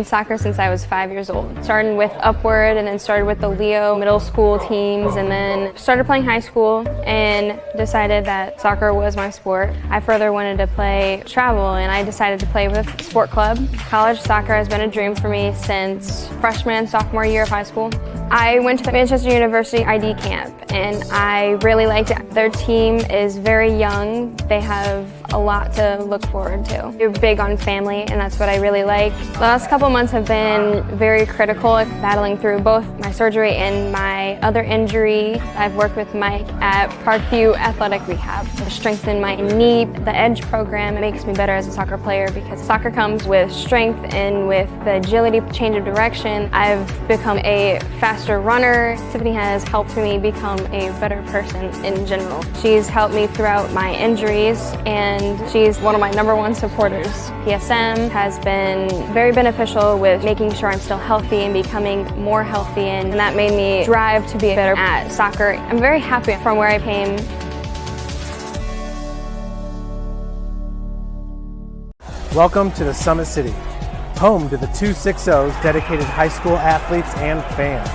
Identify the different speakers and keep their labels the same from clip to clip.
Speaker 1: Soccer since I was 5 years old. Started with Upward and then started with the Leo middle school teams and then started playing high school and decided that soccer was my sport. I further wanted to play travel and I decided to play with sport club. College soccer has been a dream for me since freshman and sophomore year of high school. I went to the Manchester University ID camp and I really liked it. Their team is very young. They have a lot to look forward to. They're big on family and that's what I really like. The last couple months have been very critical, battling through both my surgery and my other injury. I've worked with Mike at Parkview Athletic Rehab to strengthen my knee. The EDGE program makes me better as a soccer player because soccer comes with strength and with the agility, change of direction. I've become a faster runner. Tiffany has helped me become a better person in general. She's helped me throughout my injuries and she's one of my #1 supporters. PSM has been very beneficial with making sure I'm still healthy and becoming more healthy, and that made me drive to be better at soccer. I'm very happy from where I came.
Speaker 2: Welcome to the Summit City, home to the 260's dedicated high school athletes and fans.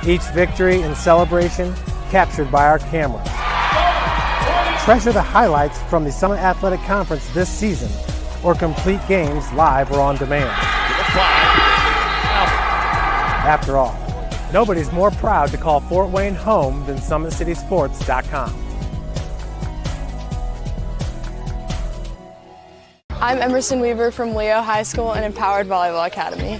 Speaker 2: Each victory and celebration captured by our cameras. Treasure the highlights from the Summit Athletic Conference this season or complete games live or on demand. After all, nobody's more proud to call Fort Wayne home than SummitCitySports.com.
Speaker 3: I'm Emerson Weaver from Leo High School and Empowered Volleyball Academy.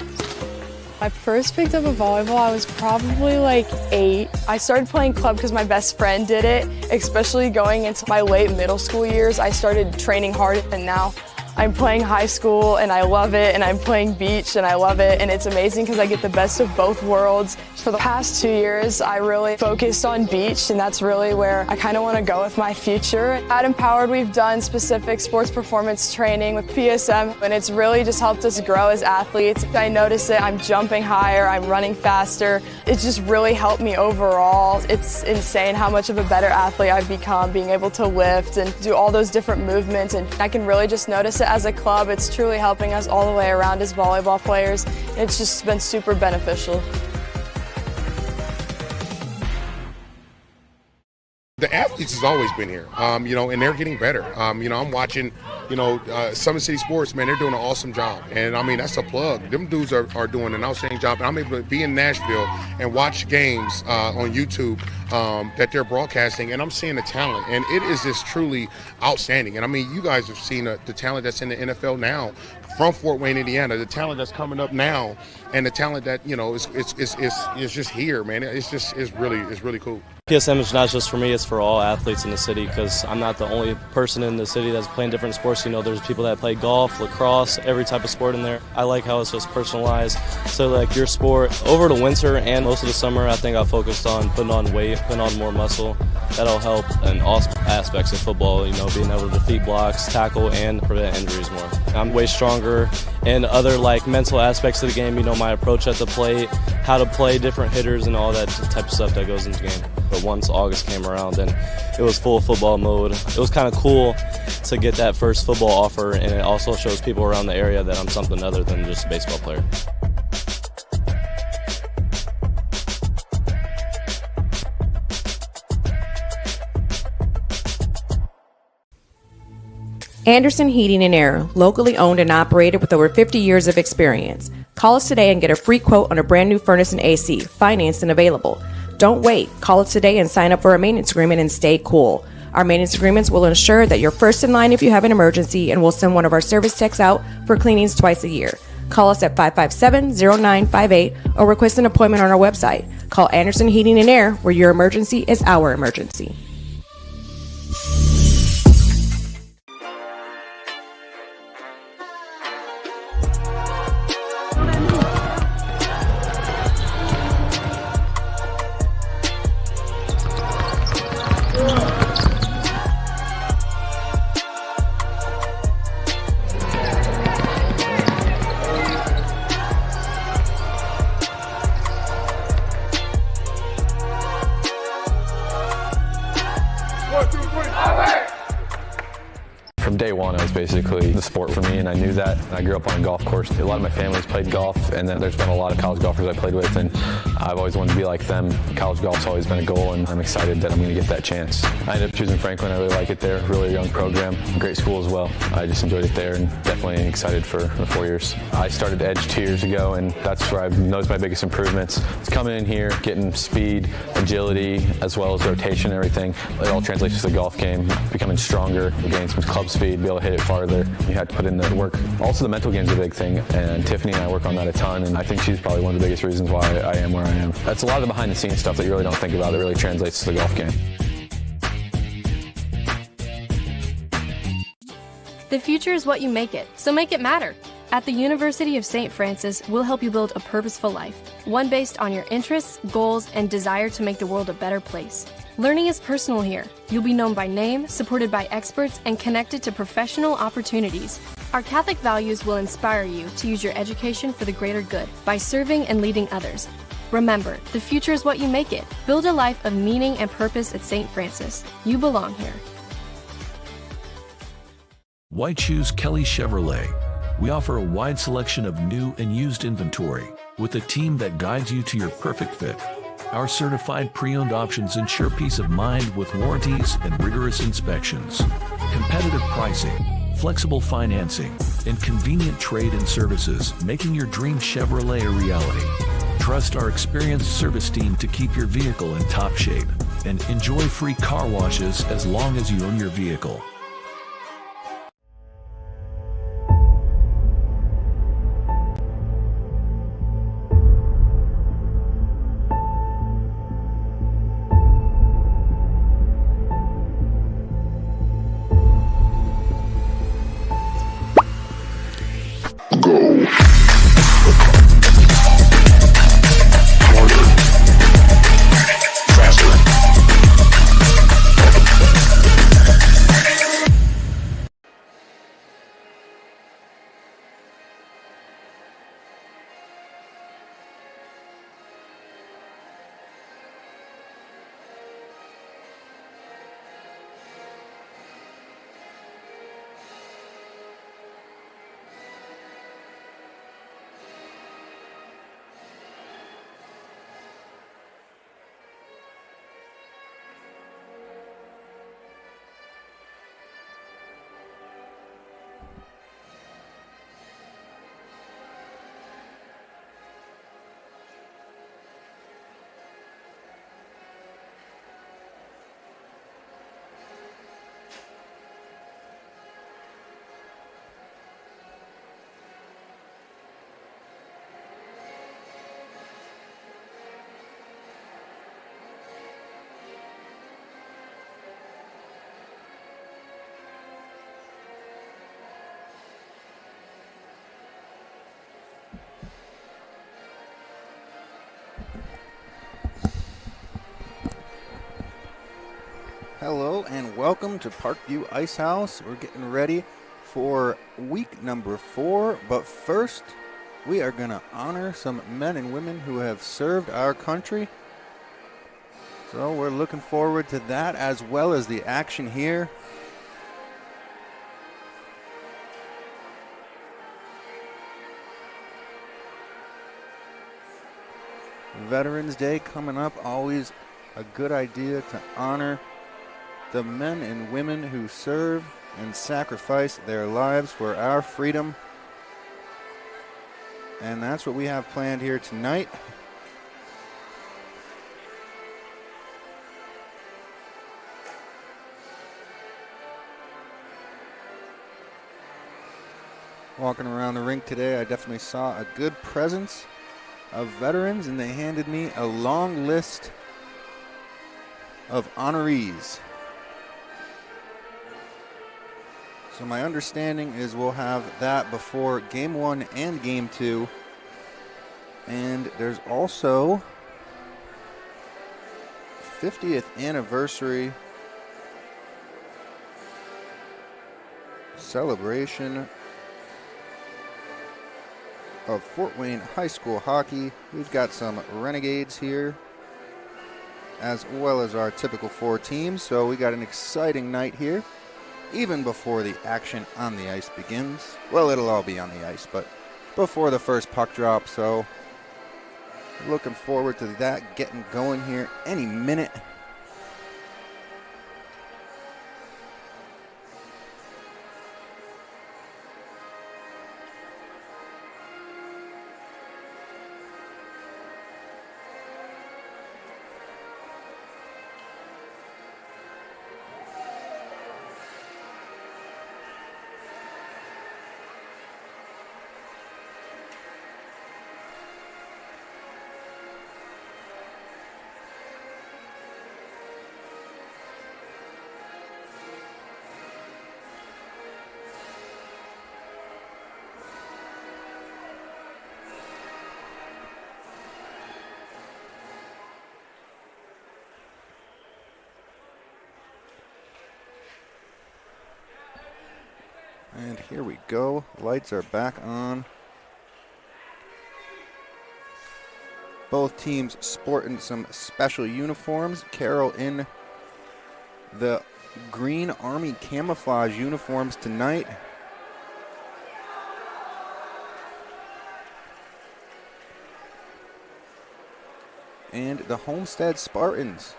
Speaker 3: I first picked up a volleyball, I was probably like 8. I started playing club because my best friend did it, especially going into my late middle school years. I started training hard and now I'm playing high school and I love it, and I'm playing beach and I love it, and it's amazing because I get the best of both worlds. For the past 2 years, I really focused on beach, and that's really where I kind of want to go with my future. At Empowered, we've done specific sports performance training with PSM, and it's really just helped us grow as athletes. I notice it, I'm jumping higher, I'm running faster. It's just really helped me overall. It's insane how much of a better athlete I've become, being able to lift and do all those different movements, and I can really just notice it as a club. It's truly helping us all the way around as volleyball players. It's just been super beneficial.
Speaker 4: The athletes has always been here, and they're getting better. I'm watching, Summit City Sports, man, they're doing an awesome job. And, that's a plug. Them dudes are doing an outstanding job. And I'm able to be in Nashville and watch games on YouTube that they're broadcasting, and I'm seeing the talent. And it is just truly outstanding. And, you guys have seen the talent that's in the NFL now from Fort Wayne, Indiana, the talent that's coming up now, and the talent that, is just here, man. It's really cool.
Speaker 5: PSM is not just for me, it's for all athletes in the city, because I'm not the only person in the city that's playing different sports. There's people that play golf, lacrosse, every type of sport in there. I like how it's just personalized. So like your sport, over the winter and most of the summer, I think I focused on putting on weight, putting on more muscle. That'll help in all aspects of football, being able to defeat blocks, tackle, and prevent injuries more. I'm way stronger in other mental aspects of the game, my approach at the plate, how to play different hitters and all that type of stuff that goes into the game. But once August came around, then it was full football mode. It was kind of cool to get that first football offer, and it also shows people around the area that I'm something other than just a baseball player.
Speaker 6: Anderson Heating and Air, locally owned and operated with over 50 years of experience. Call us today and get a free quote on a brand new furnace and AC, financed and available. Don't wait. Call us today and sign up for a maintenance agreement and stay cool. Our maintenance agreements will ensure that you're first in line if you have an emergency, and we'll send one of our service techs out for cleanings twice a year. Call us at 557-0958 or request an appointment on our website. Call Anderson Heating and Air, where your emergency is our emergency.
Speaker 7: basically the sport for me, and I knew that. I grew up on a golf course. A lot of my family's played golf, and then there's been a lot of college golfers I played with, and I've always wanted to be like them. College golf's always been a goal, and I'm excited that I'm going to get that chance. I ended up choosing Franklin. I really like it there. Really young program. Great school as well. I just enjoyed it there, and definitely excited for the 4 years. I started Edge 2 years ago, and that's where I've noticed my biggest improvements. It's coming in here, getting speed, agility, as well as rotation and everything. It all translates to the golf game, becoming stronger, gaining some club speed, be able to hit it farther. You have to put in the work. Also, the mental game's a big thing, and Tiffany and I work on that a ton, and I think she's probably one of the biggest reasons why I am where I am. That's a lot of the behind-the-scenes stuff that you really don't think about that really translates to the golf game.
Speaker 8: The future is what you make it, so make it matter. At the University of St. Francis, we'll help you build a purposeful life, one based on your interests, goals, and desire to make the world a better place. Learning is personal here. You'll be known by name, supported by experts, and connected to professional opportunities. Our Catholic values will inspire you to use your education for the greater good by serving and leading others. Remember, the future is what you make it. Build a life of meaning and purpose at St. Francis. You belong here.
Speaker 9: Why choose Kelly Chevrolet? We offer a wide selection of new and used inventory with a team that guides you to your perfect fit. Our certified pre-owned options ensure peace of mind with warranties and rigorous inspections. Competitive pricing, flexible financing, and convenient trade and services, making your dream Chevrolet a reality. Trust our experienced service team to keep your vehicle in top shape and enjoy free car washes as long as you own your vehicle.
Speaker 10: Hello and welcome to Parkview Ice House. We're getting ready for week number 4, but first we are going to honor some men and women who have served our country. So we're looking forward to that as well as the action here. Veterans Day coming up, always a good idea to honor the men and women who serve and sacrifice their lives for our freedom. And that's what we have planned here tonight. Walking around the rink today, I definitely saw a good presence of veterans, and they handed me a long list of honorees. So my understanding is we'll have that before Game 1 and Game 2. And there's also 50th anniversary celebration of Fort Wayne High School hockey. We've got some Renegades here, as well as our typical 4 teams. So we got an exciting night here. even before the action on the ice begins. Well, it'll all be on the ice, but before the first puck drop, so looking forward to that getting going here any minute. And here we go. Lights are back on. Both teams sporting some special uniforms. Carroll in the green Army camouflage uniforms tonight. And the Homestead Spartans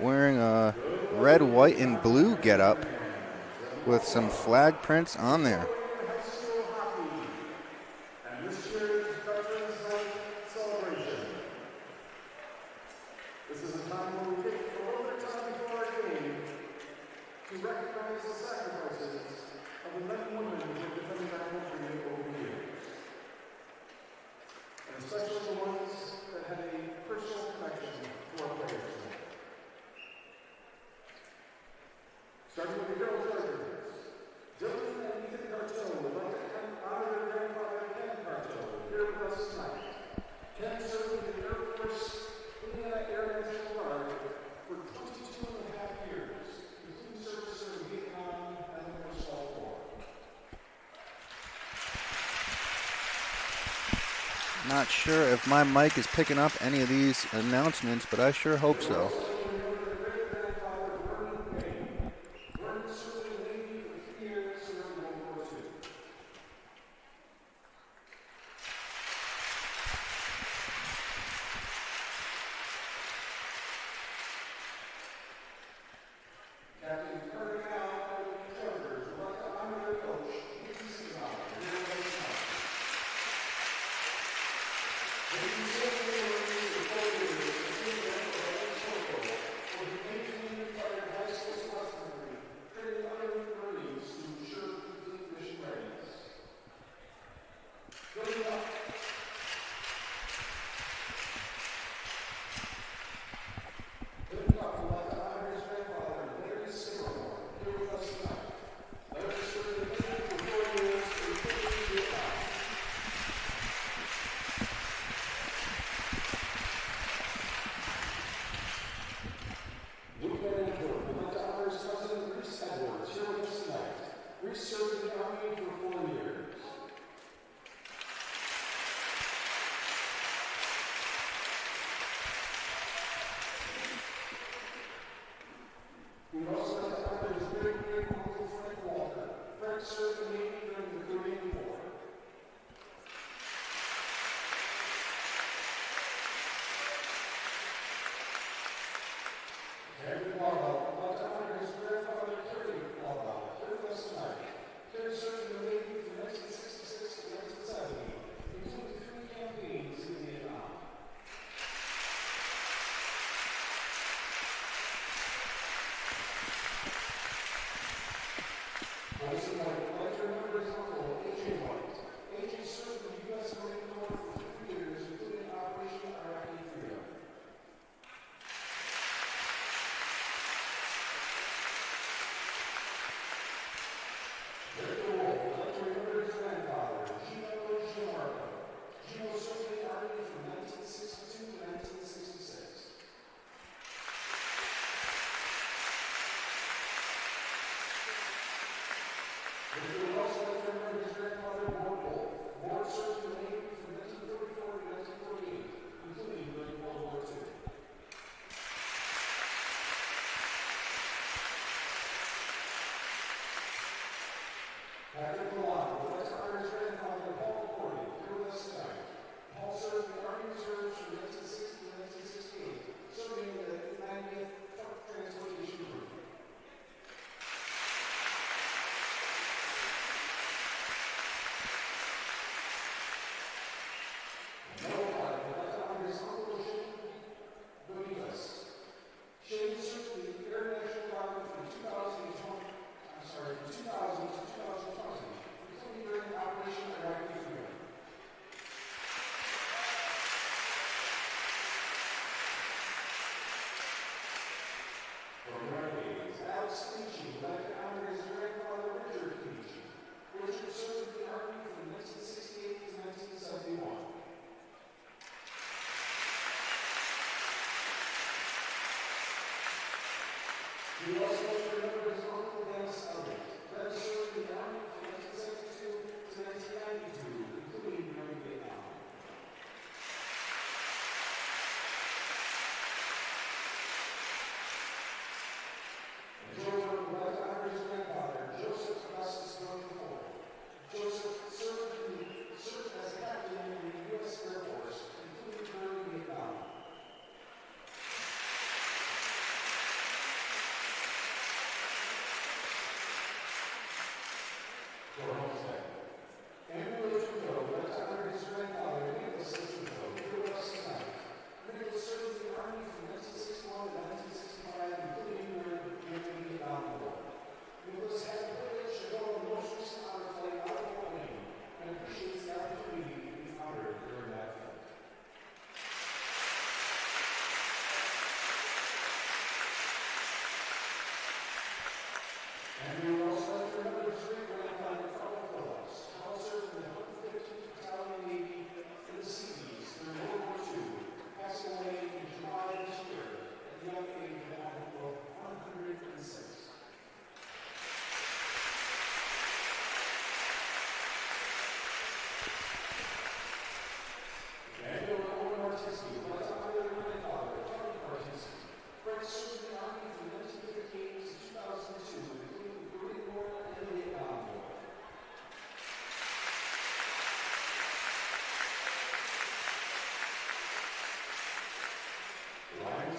Speaker 10: wearing a red, white, and blue getup with some flag prints on there. Not sure if my mic is picking up any of these announcements, but I sure hope so.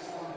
Speaker 11: Carroll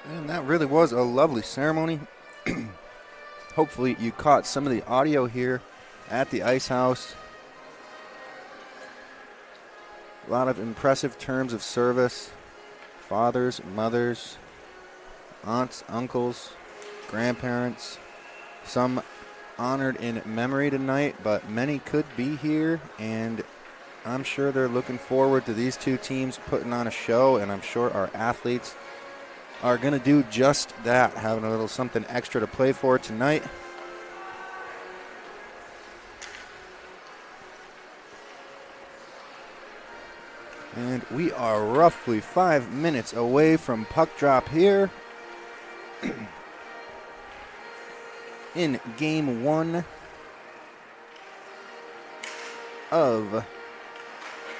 Speaker 10: And that really was a lovely ceremony. Hopefully you caught some of the audio here at the Ice House. A lot of impressive terms of service. Fathers, mothers, aunts, uncles, grandparents. Some honored in memory tonight, but many could be here, and I'm sure they're looking forward to these two teams putting on a show, and I'm sure our athletes are going to do just that, having a little something extra to play for tonight. And we are roughly 5 minutes away from puck drop here in game 1 of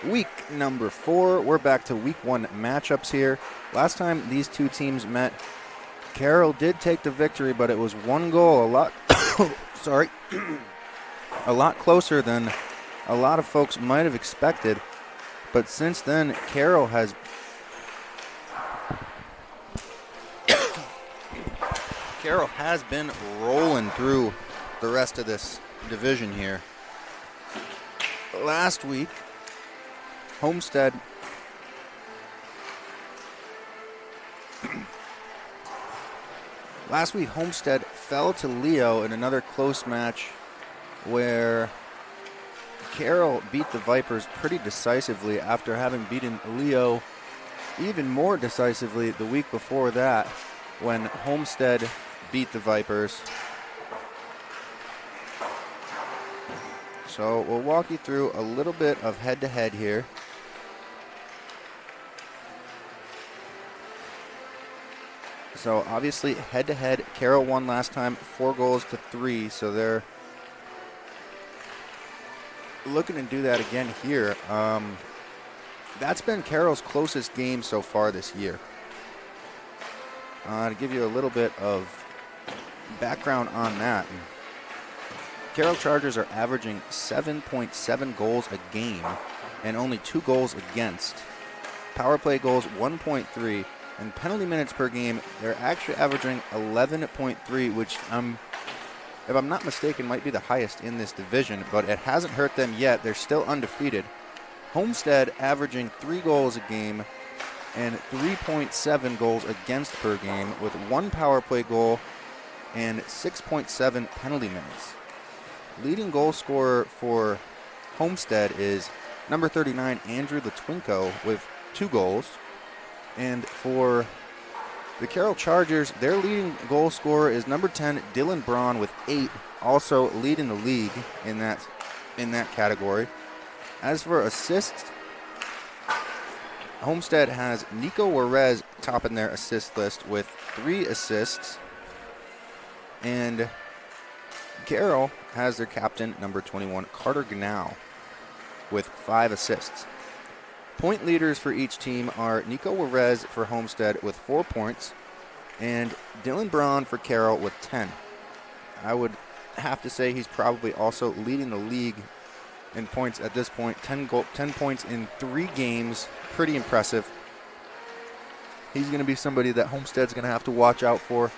Speaker 10: week number 4. We're back to week 1 matchups here. Last time these two teams met, Carroll did take the victory, but it was 1 goal, a lot a lot closer than a lot of folks might have expected. But since then, Carroll has been rolling through the rest of this division here. Last week, Homestead fell to Leo in another close match where Carroll beat the Vipers pretty decisively after having beaten Leo even more decisively the week before that when Homestead beat the Vipers. So we'll walk you through a little bit of head-to-head here. So obviously head-to-head, Carroll won last time 4-3, so they're looking to do that again here. That's been Carroll's closest game so far this year. To give you a little bit of background on that, Carroll Chargers are averaging 7.7 goals a game and only 2 goals against. Power play goals 1.3, and penalty minutes per game, they're actually averaging 11.3, which if I'm not mistaken, might be the highest in this division, but it hasn't hurt them yet. They're still undefeated. Homestead averaging 3 goals a game and 3.7 goals against per game with 1 power play goal and 6.7 penalty minutes. Leading goal scorer for Homestead is number 39, Andrew Latwinko, with 2 goals. And for the Carroll Chargers, their leading goal scorer is number 10, Dylan Braun, with 8, also leading the league in that category. As for assists, Homestead has Nico Juarez topping their assist list with 3 assists. And Carroll has their captain, number 21, Carter Gnau, with 5 assists. Point leaders for each team are Nico Juarez for Homestead with 4 points and Dylan Braun for Carroll with 10. I would have to say he's probably also leading the league in points at this point. 10 points in 3 games, pretty impressive. He's going to be somebody that Homestead's going to have to watch out for.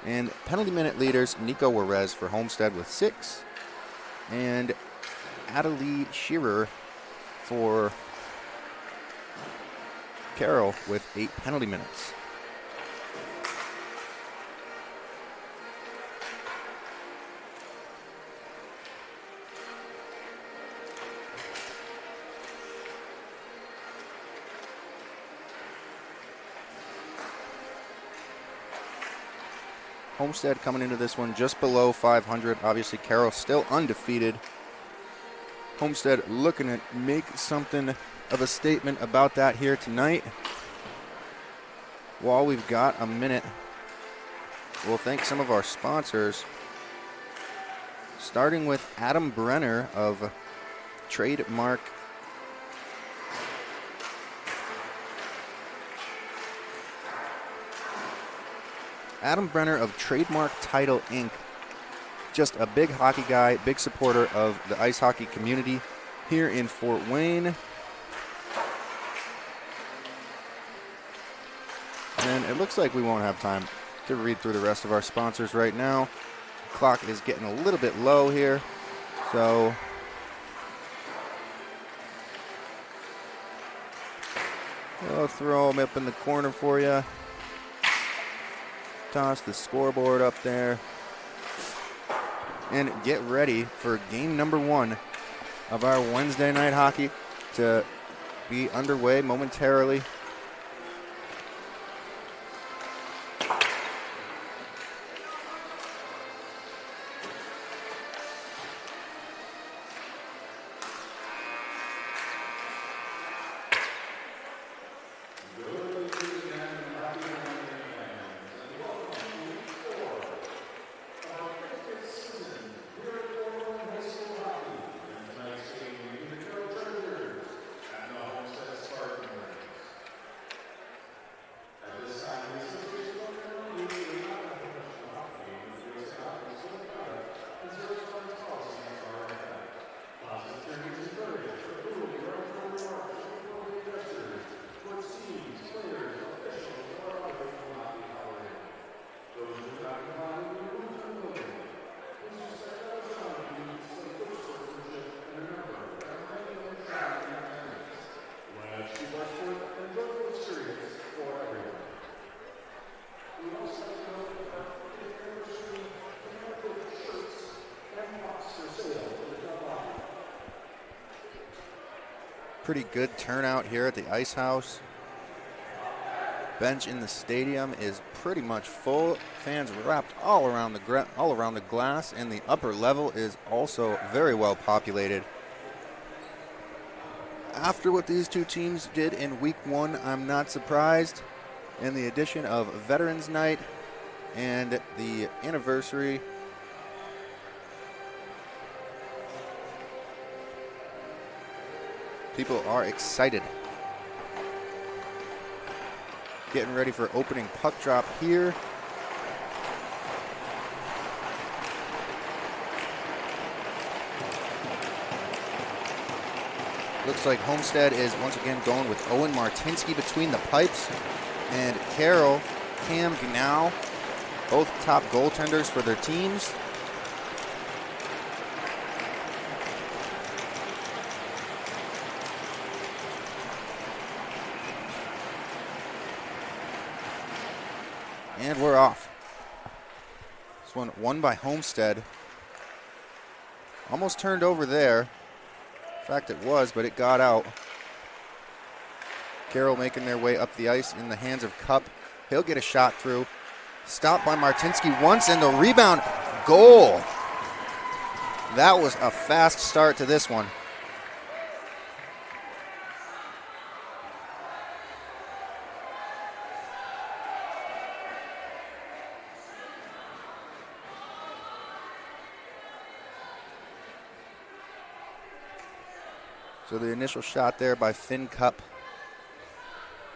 Speaker 10: And penalty minute leaders, Nico Juarez for Homestead with 6 and Adelie Shearer for Carroll with 8 penalty minutes. Homestead coming into this one just below 500. Obviously, Carroll still undefeated. Homestead looking to make something of a statement about that here tonight. While we've got a minute, we'll thank some of our sponsors, starting with Adam Brenner of Trademark Title Inc. Just a big hockey guy, big supporter of the ice hockey community here in Fort Wayne. And it looks like we won't have time to read through the rest of our sponsors right now. Clock is getting a little bit low here, so I'll throw them up in the corner for you. Toss the scoreboard up there. And get ready for game number 1 of our Wednesday night hockey to be underway momentarily. Pretty good turnout here at the Ice House. Bench in the stadium is pretty much full. Fans wrapped all around the glass, and the upper level is also very well populated. After what these two teams did in week 1, I'm not surprised. And the addition of Veterans Night and the anniversary people are excited. Getting ready for opening puck drop here. Looks like Homestead is once again going with Owen Martinsky between the pipes. And Carroll, Cam Gnau, both top goaltenders for their teams. And we're off. This one won by Homestead. Almost turned over there. In fact, it was, but it got out. Carroll making their way up the ice in the hands of Cup. He'll get a shot through. Stopped by Martinsky once, and the rebound. Goal. That was a fast start to this one. So the initial shot there by Finn Cup.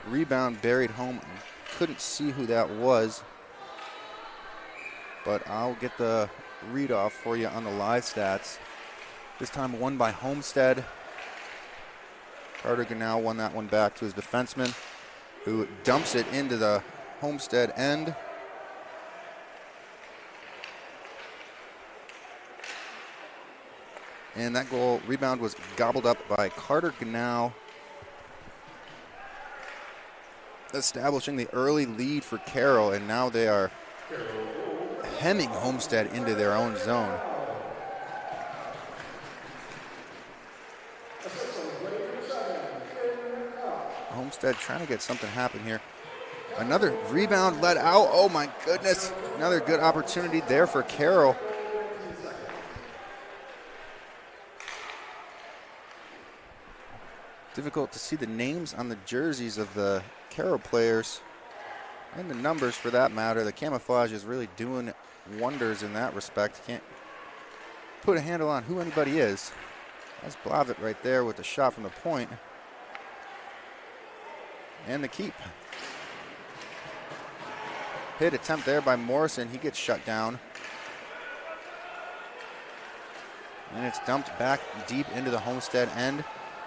Speaker 10: Rebound buried home. Couldn't see who that was. But I'll get the read off for you on the live stats. This time won by Homestead. Carter Gnau won that one back to his defenseman, who dumps it into the Homestead end. And that goal rebound was gobbled up by Carter Gnau, establishing the early lead for Carroll, and now they are hemming Homestead into their own zone. Homestead trying to get something happen here. Another rebound let out. Oh my goodness. Another good opportunity there for Carroll. Difficult to see the names on the jerseys of the Carroll players, and the numbers for that matter. The camouflage is really doing wonders in that respect. Can't put a handle on who anybody is. That's Blavitt right there with the shot from the point. And the keep. Hit attempt there by Morrison. He gets shut down. And it's dumped back deep into the Homestead end.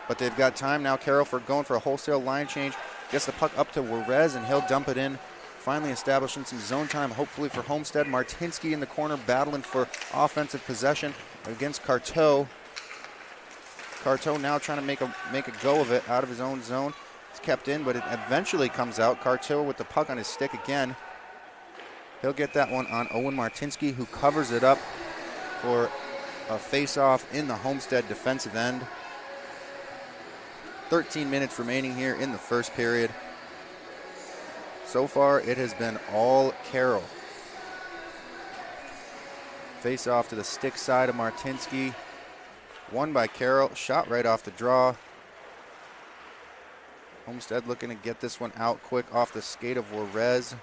Speaker 10: But they've got time now, Carroll, for going for a wholesale line change. Gets the puck up to Juarez, and he'll dump it in finally establishing some zone time, hopefully for Homestead. Martinsky in the corner battling for offensive possession against Carteau. Carteau now trying to make a go of it out of his own zone. It's kept in, but it eventually comes out. Carteau with the puck on his stick again. He'll get that one on Owen Martinsky, who covers it up for a face-off in the Homestead defensive end. 13 minutes remaining here in the first period. So far, it has been all Carroll. Face-off to the stick side of Martinsky. Won by Carroll, shot right off the draw. Homestead looking to get this one out quick off the skate of Juarez.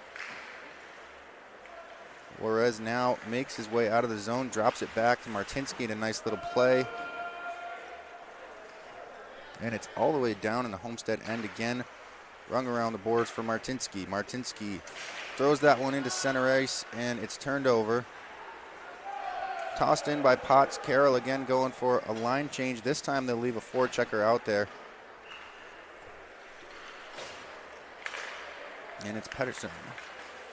Speaker 10: Juarez now makes his way out of the zone, drops it back to Martinsky in a nice little play. And it's all the way down in the Homestead end again. Rung around the boards for Martinsky. Martinsky throws that one into center ice, and it's turned over. Tossed in by Potts. Carroll again going for a line change. This time they'll leave a forechecker out there. And it's Pedersen,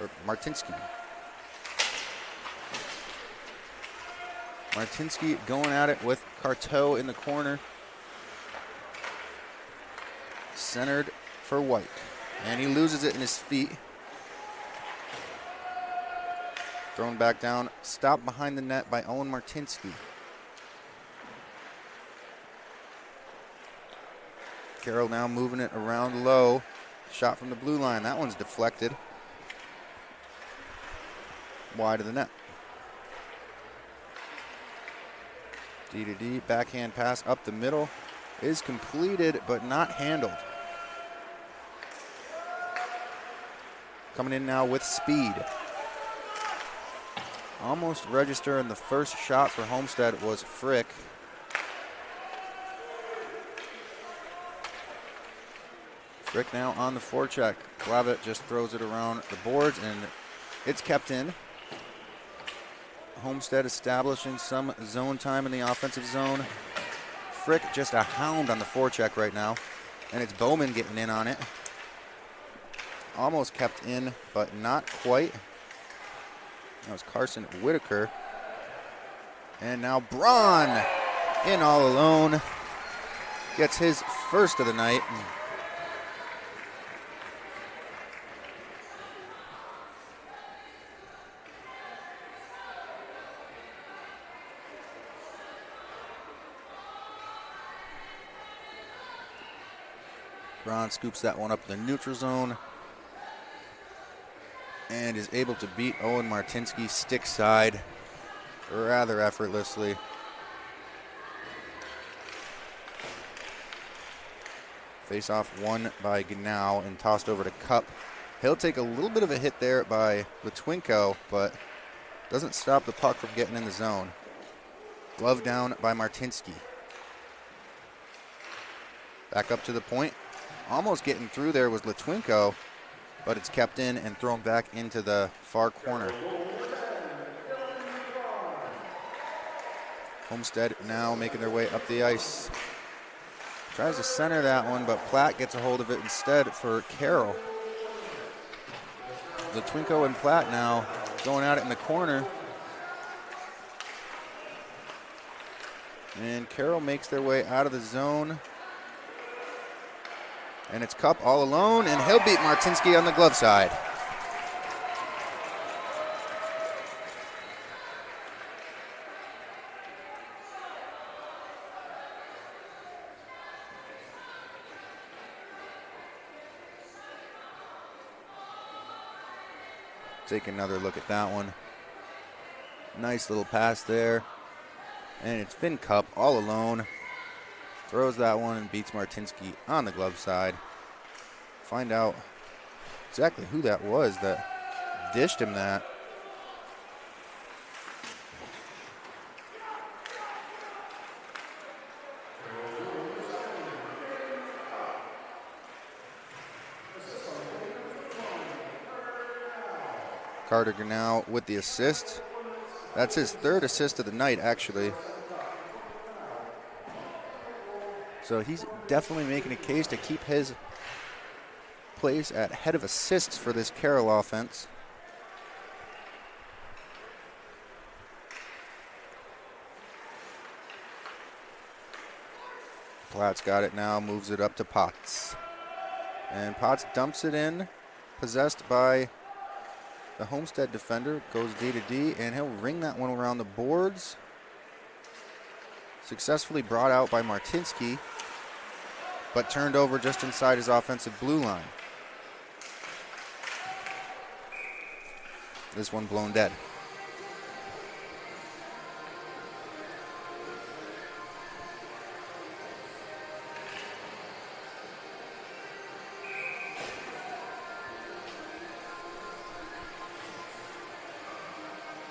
Speaker 10: or Martinsky. Martinsky going at it with Carteau in the corner. Centered for White. And he loses it in his feet. Thrown back down. Stopped behind the net by Owen Martinsky. Carroll now moving it around low. Shot from the blue line. That one's deflected. Wide of the net. D-to-D, backhand pass up the middle is completed but not handled. Coming in now with speed. Almost registering the first shot for Homestead was Frick. Frick now on the forecheck. Glavitt just throws it around the boards and it's kept in. Homestead establishing some zone time in the offensive zone. Frick just a hound on the forecheck right now. And it's Bowman getting in on it. Almost kept in, but not quite. That was Carson Whitaker. And now Braun in all alone. Gets his first of the night. Braun scoops that one up in the neutral zone and is able to beat Owen Martinsky stick side rather effortlessly. Face off won by Gnau and tossed over to Cup. He'll take a little bit of a hit there by Litwinko, but doesn't stop the puck from getting in the zone. Glove down by Martinsky. Back up to the point. Almost getting through there was Litwinko, but it's kept in and thrown back into the far corner. Homestead now making their way up the ice. Tries to center that one, but Platt gets a hold of it instead for Carroll. Litwinko and Platt now going at it in the corner. And Carroll makes their way out of the zone. And it's Cup all alone, and he'll beat Martinsky on the glove side. Take another look at that one. Nice little pass there. And it's Finn Cup all alone. Throws that one and beats Martinsky on the glove side. Find out exactly who that was that dished him that. Carter Gnau with the assist. That's his third assist of the night, actually. So he's definitely making a case to keep his place at head of assists for this Carroll offense. Platt's got it now, moves it up to Potts. And Potts dumps it in, possessed by the Homestead defender, goes D to D, and he'll ring that one around the boards. Successfully brought out by Martinsky, but turned over just inside his offensive blue line. This one blown dead.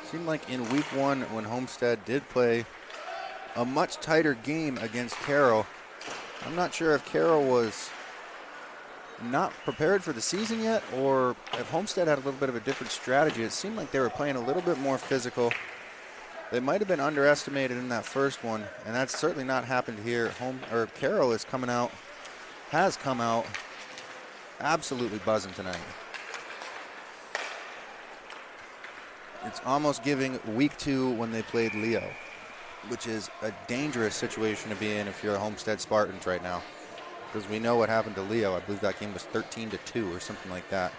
Speaker 10: Seemed like in week one when Homestead did play a much tighter game against Carroll. I'm not sure if Carroll was not prepared for the season yet or if Homestead had a little bit of a different strategy. It seemed like they were playing a little bit more physical. They might have been underestimated in that first one, and that's certainly not happened here. Carroll has come out absolutely buzzing tonight. It's almost giving week two when they played Leo, which is a dangerous situation to be in if you're a Homestead Spartans right now, because we know what happened to Leo. I believe that game was 13-2 or something like that.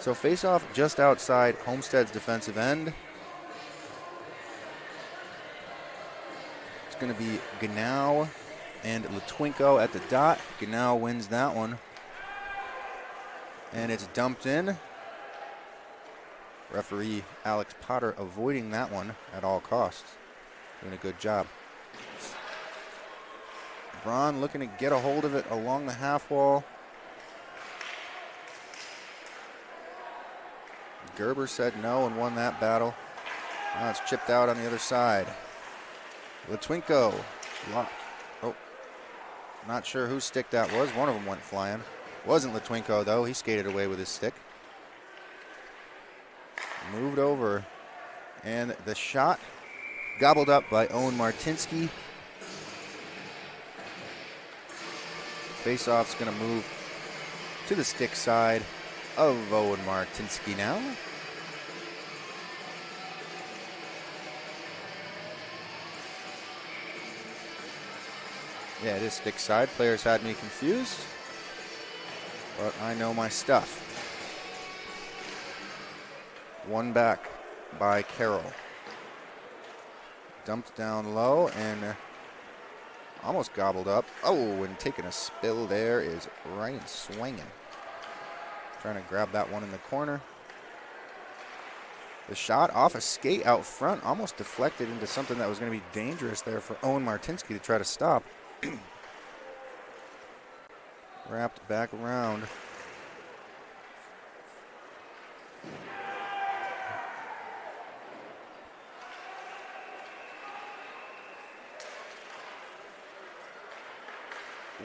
Speaker 10: So face-off just outside Homestead's defensive end. It's going to be Ganau and Latwinko at the dot. Ganau wins that one. And it's dumped in. Referee Alex Potter avoiding that one at all costs. Doing a good job. Braun looking to get a hold of it along the half wall. Gerber said no and won that battle. Now it's chipped out on the other side. Latwinko. Oh, not sure whose stick that was. One of them went flying. Wasn't Latwinko though. He skated away with his stick. Moved over, and the shot gobbled up by Owen Martinsky. Faceoff's going to move to the stick side of Owen Martinsky now. Yeah, it is stick side. Players had me confused, but I know my stuff. One back by Carroll. Dumped down low and almost gobbled up. Oh, and taking a spill there is Ryan Swingen. Trying to grab that one in the corner. The shot off a skate out front almost deflected into something that was going to be dangerous there for Owen Martinsky to try to stop. Wrapped back around.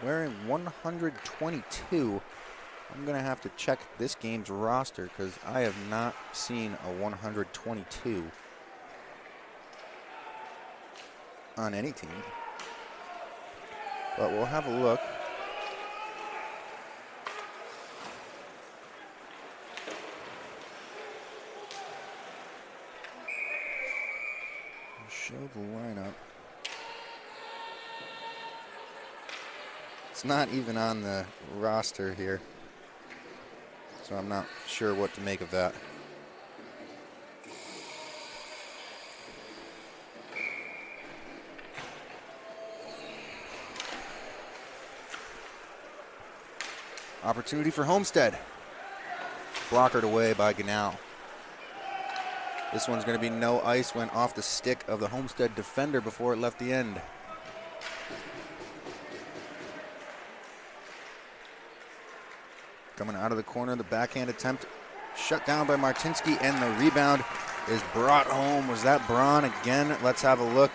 Speaker 10: Wearing 122. I'm going to have to check this game's roster because I have not seen a 122 on any team. But we'll have a look. I'll show the lineup. It's not even on the roster here, so I'm not sure what to make of that. Opportunity for Homestead. Blockered away by Ganau. This one's going to be no ice, went off the stick of the Homestead defender before it left the end. Coming out of the corner, the backhand attempt shut down by Martinsky, and the rebound is brought home. Was that Braun again? Let's have a look.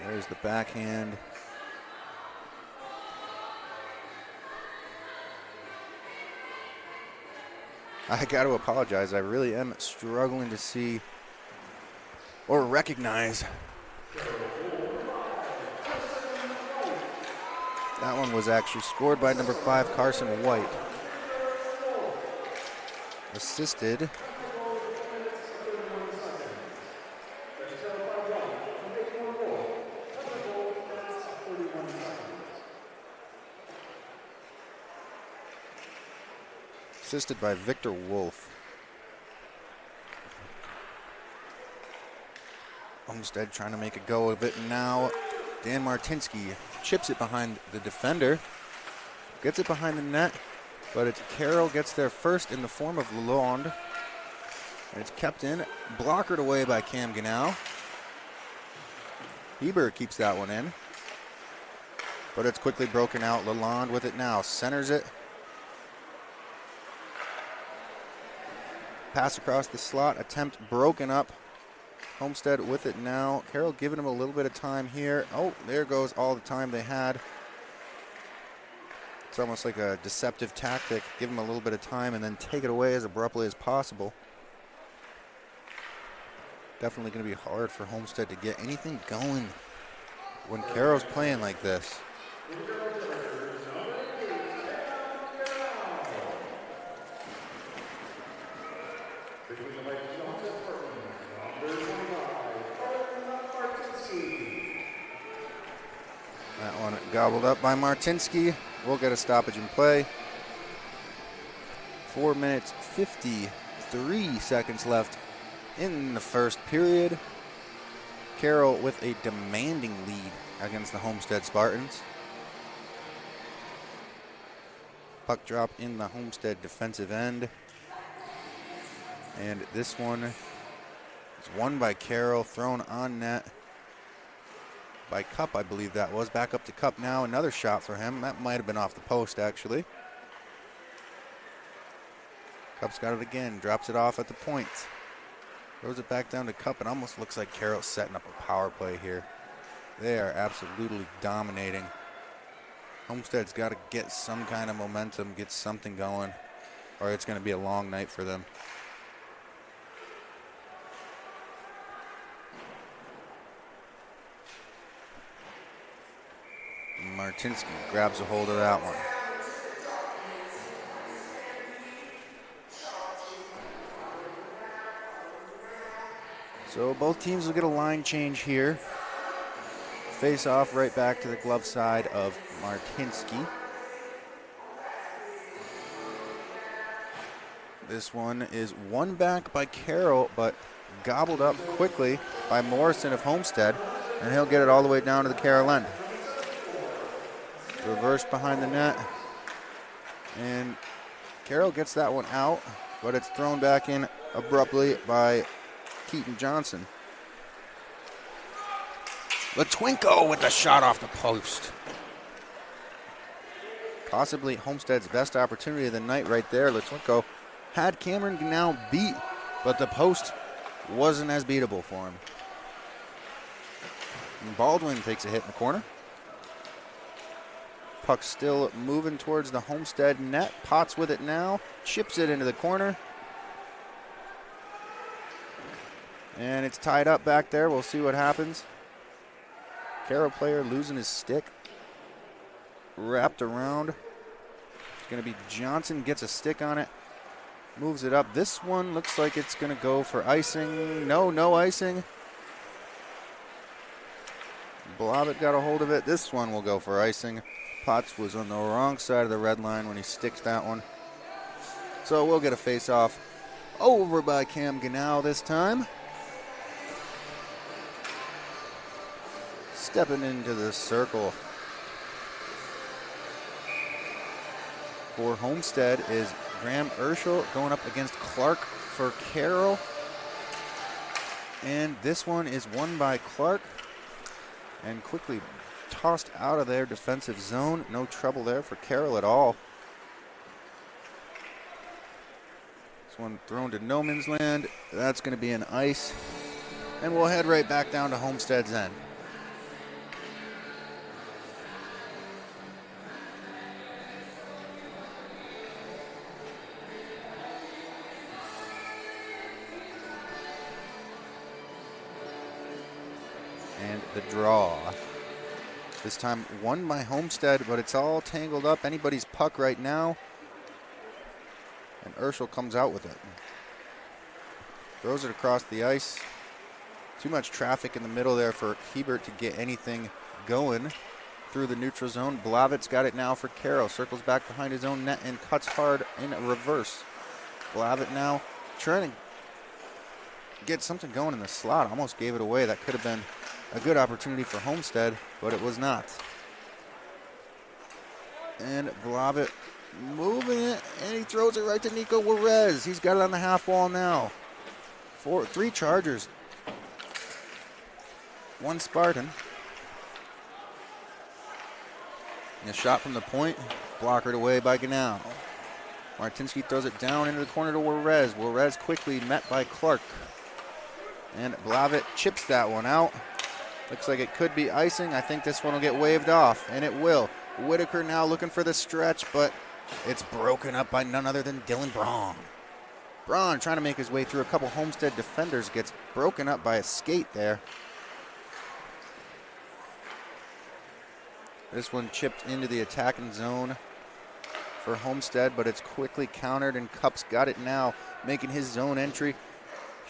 Speaker 10: There's the backhand. I got to apologize. I really am struggling to see or recognize. That one was actually scored by number 5, Carson White. Assisted. Assisted by Victor Wolf. Homestead trying to make a go of it now. Dan Martinsky chips it behind the defender. Gets it behind the net, but it's Carroll gets there first in the form of Lalonde. And it's kept in, blockered away by Cam Ganau. Bieber keeps that one in, but it's quickly broken out. Lalonde with it now, centers it. Pass across the slot, attempt broken up. Homestead with it now. Carroll giving him a little bit of time here. Oh, there goes all the time they had. It's almost like a deceptive tactic. Give him a little bit of time and then take it away as abruptly as possible. Definitely going to be hard for Homestead to get anything going when Carroll's playing like this. That one gobbled up by Martinsky. We'll get a stoppage in play. 4 minutes, 53 seconds left in the first period. Carroll with a demanding lead against the Homestead Spartans. Puck drop in the Homestead defensive end. And this one is won by Carroll, thrown on net by Cup, I believe that was. Back up to Cup now, another shot for him. That might have been off the post, actually. Cup's got it again, drops it off at the point. Throws it back down to Cup. It almost looks like Carroll's setting up a power play here. They are absolutely dominating. Homestead's got to get some kind of momentum, get something going, or it's going to be a long night for them. Martinsky grabs a hold of that one. So both teams will get a line change here. Face off right back to the glove side of Martinsky. This one is won back by Carroll, but gobbled up quickly by Morrison of Homestead, and he'll get it all the way down to the Carroll end. Reverse behind the net, and Carroll gets that one out, but it's thrown back in abruptly by Keaton Johnson. Latwinko with the shot off the post. Possibly Homestead's best opportunity of the night right there. Latwinko had Cameron now beat, but the post wasn't as beatable for him. And Baldwin takes a hit in the corner. Puck still moving towards the Homestead net. Potts with it now. Chips it into the corner. And it's tied up back there. We'll see what happens. Carroll player losing his stick. Wrapped around. It's going to be Johnson. Gets a stick on it. Moves it up. This one looks like it's going to go for icing. No icing. Blobbitt got a hold of it. This one will go for icing. Potts was on the wrong side of the red line when he sticks that one. So we'll get a face-off over by Cam Ganau this time. Stepping into the circle for Homestead is Graham Urschel going up against Clark for Carroll. And this one is won by Clark and quickly tossed out of their defensive zone. No trouble there for Carroll at all. This one thrown to no man's land. That's going to be an ice. And we'll head right back down to Homestead's end. And the draw. This time won by Homestead, but it's all tangled up. Anybody's puck right now. And Urschel comes out with it. Throws it across the ice. Too much traffic in the middle there for Hebert to get anything going through the neutral zone. Blavitt's got it now for Carroll. Circles back behind his own net and cuts hard in reverse. Blavitt now trying to get something going in the slot. Almost gave it away. That could have been a good opportunity for Homestead, but it was not. And Blavitt moving it, and he throws it right to Nico Juarez. He's got it on the half wall now. 3 Chargers. 1 Spartan. And a shot from the point, blockered away by Ganal. Martinsky throws it down into the corner to Juarez. Juarez quickly met by Clark. And Blavitt chips that one out. Looks like it could be icing. I think this one will get waved off, and it will. Whitaker now looking for the stretch, but it's broken up by none other than Dylan Braun. Braun trying to make his way through a couple Homestead defenders, gets broken up by a skate there. This one chipped into the attacking zone for Homestead, but it's quickly countered, and Cupp's got it now, making his zone entry.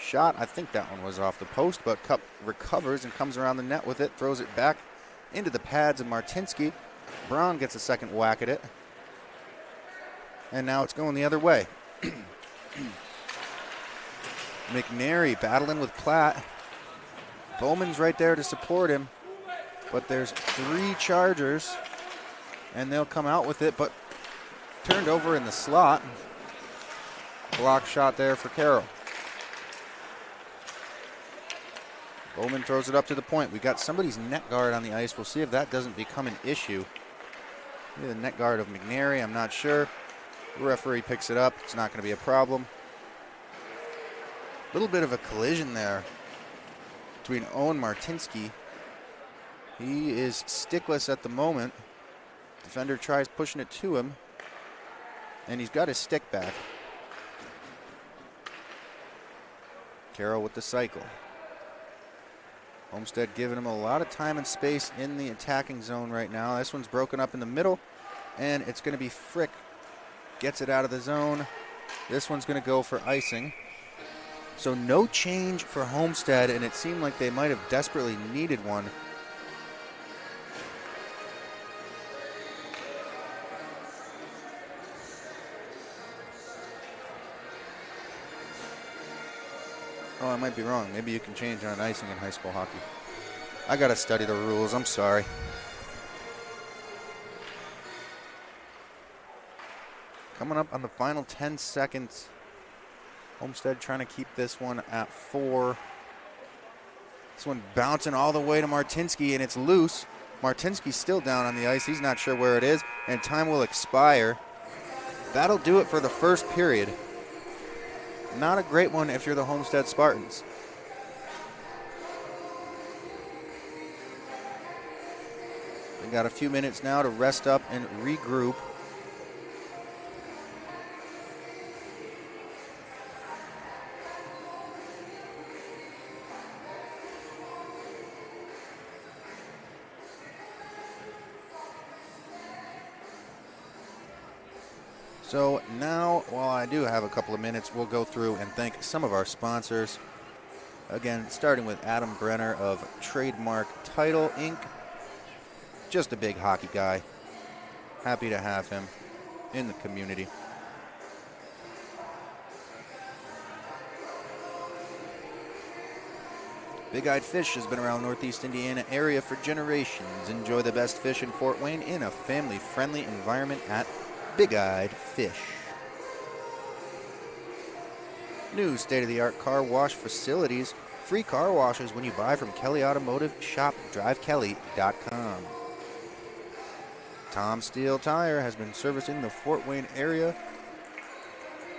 Speaker 10: Shot, I think that one was off the post, but Cupp recovers and comes around the net with it, throws it back into the pads of Martinsky. Braun gets a second whack at it. And now it's going the other way. McNary battling with Platt. Bowman's right there to support him, but there's 3 Chargers, and they'll come out with it, but turned over in the slot. Block shot there for Carroll. Bowman throws it up to the point. We got somebody's net guard on the ice. We'll see if that doesn't become an issue. Maybe the net guard of McNary, I'm not sure. The referee picks it up. It's not going to be a problem. A little bit of a collision there between Owen Martinsky. He is stickless at the moment. Defender tries pushing it to him, and he's got his stick back. Carroll with the cycle. Homestead giving him a lot of time and space in the attacking zone right now. This one's broken up in the middle, and it's going to be Frick. Gets it out of the zone. This one's going to go for icing. So no change for Homestead, and it seemed like they might have desperately needed one. Oh, I might be wrong. Maybe you can change on icing in high school hockey. I got to study the rules. I'm sorry. Coming up on the final 10 seconds. Homestead trying to keep this one at 4. This one bouncing all the way to Martinsky, and it's loose. Martinsky's still down on the ice. He's not sure where it is, and time will expire. That'll do it for the first period. Not a great one if you're the Homestead Spartans. We got a few minutes now to rest up and regroup. So now, while I do have a couple of minutes, we'll go through and thank some of our sponsors. Again, starting with Adam Brenner of Trademark Title, Inc. Just a big hockey guy. Happy to have him in the community. Big Eyed Fish has been around Northeast Indiana area for generations. Enjoy the best fish in Fort Wayne in a family-friendly environment at Big Eyed Fish. New state-of-the-art car wash facilities. Free car washes when you buy from Kelly Automotive. Shop drivekelly.com. Tom Steel Tire has been servicing the Fort Wayne area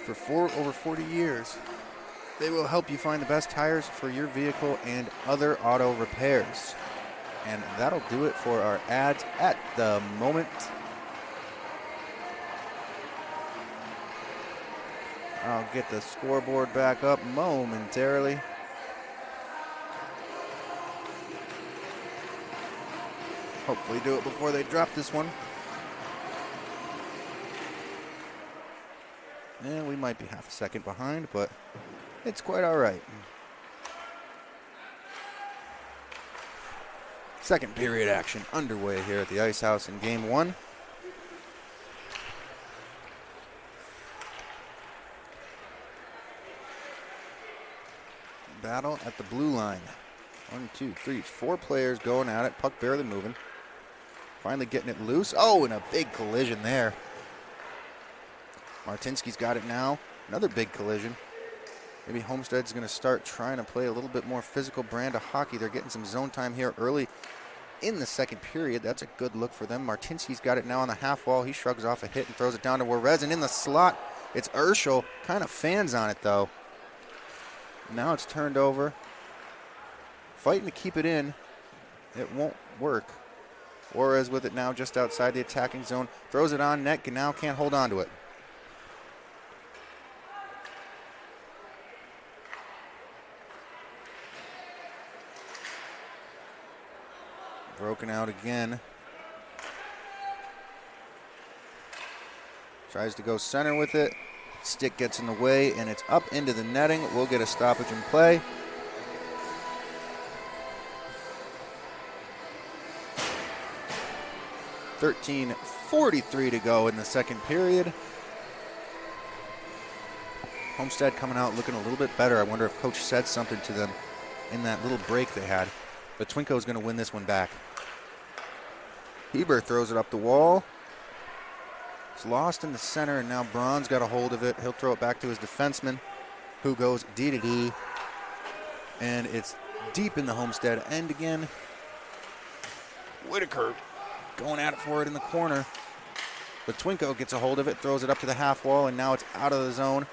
Speaker 10: for over 40 years. They will help you find the best tires for your vehicle and other auto repairs. And that'll do it for our ads at the moment. I'll get the scoreboard back up momentarily. Hopefully do it before they drop this one. And we might be half a second behind, but it's quite all right. Second period action underway here at the Ice House in game one. Battle at the blue line. 1, 2, 3, 4 players going at it. Puck barely moving. Finally getting it loose. Oh, and a big collision there. Martinsky's got it now. Another big collision. Maybe Homestead's going to start trying to play a little bit more physical brand of hockey. They're getting some zone time here early in the second period. That's a good look for them. Martinsky's got it now on the half wall. He shrugs off a hit and throws it down to Juarez. And in the slot, it's Urschel. Kind of fans on it, though. Now it's turned over. Fighting to keep it in. It won't work. Juarez with it now just outside the attacking zone. Throws it on net. Now can't hold on to it. Broken out again. Tries to go center with it. Stick gets in the way, and it's up into the netting. We'll get a stoppage in play. .43 to go in the second period. Homestead coming out looking a little bit better. I wonder if Coach said something to them in that little break they had. But Twinko's going to win this one back. Heber throws it up the wall. It's lost in the center, and now Braun's got a hold of it. He'll throw it back to his defenseman, who goes D-to-D. And it's deep in the Homestead end again. Whitaker going at it for it in the corner. But Twinko gets a hold of it, throws it up to the half wall, and now it's out of the zone.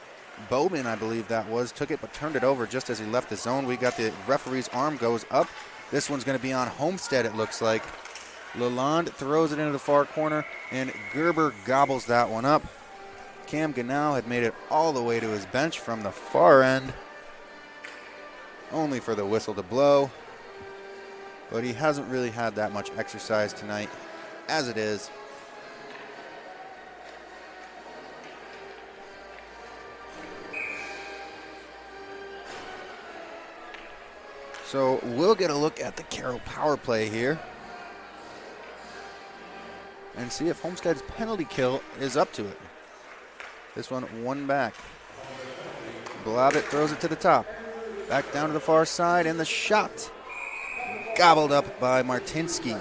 Speaker 10: Bowman, I believe that was, took it but turned it over just as he left the zone. We got the referee's arm goes up. This one's going to be on Homestead, it looks like. Lalonde throws it into the far corner, and Gerber gobbles that one up. Cam Ganau had made it all the way to his bench from the far end, only for the whistle to blow. But he hasn't really had that much exercise tonight, as it is. So we'll get a look at the Carroll power play here and see if Homestead's penalty kill is up to it. This one back. Blavitt throws it to the top. Back down to the far side, and the shot gobbled up by Martinsky.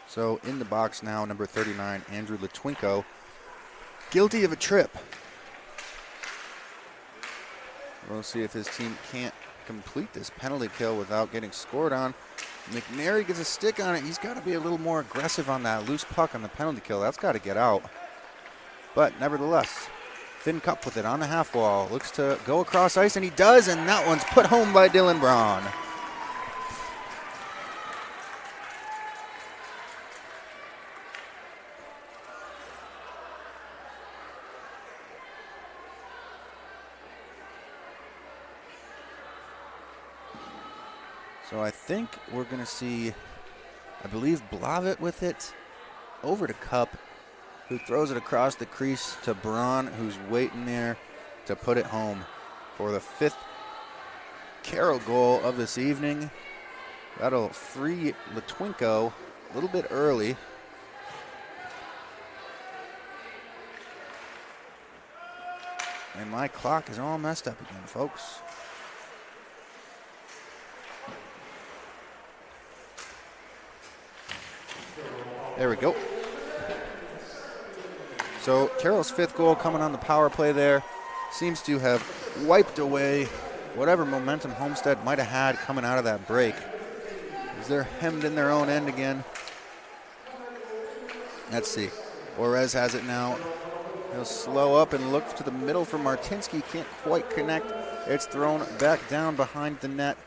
Speaker 10: So in the box now, number 39, Andrew Latwinko, guilty of a trip. We'll see if his team can't complete this penalty kill without getting scored on. McNary gets a stick on it. He's got to be a little more aggressive on that loose puck on the penalty kill. That's got to get out. But nevertheless, Finn Cup with it on the half wall. Looks to go across ice, and he does, and that one's put home by Dylan Braun. So I think we're going to see, I believe, Blavitt with it over to Cup, who throws it across the crease to Braun, who's waiting there to put it home for the 5th Carroll goal of this evening. That'll free Latwinko a little bit early. And my clock is all messed up again, folks. There we go. So Carroll's 5th goal coming on the power play there seems to have wiped away whatever momentum Homestead might have had coming out of that break, as they're hemmed in their own end again. Let's see. Juarez has it now. He'll slow up and look to the middle for Martinsky. Can't quite connect. It's thrown back down behind the net.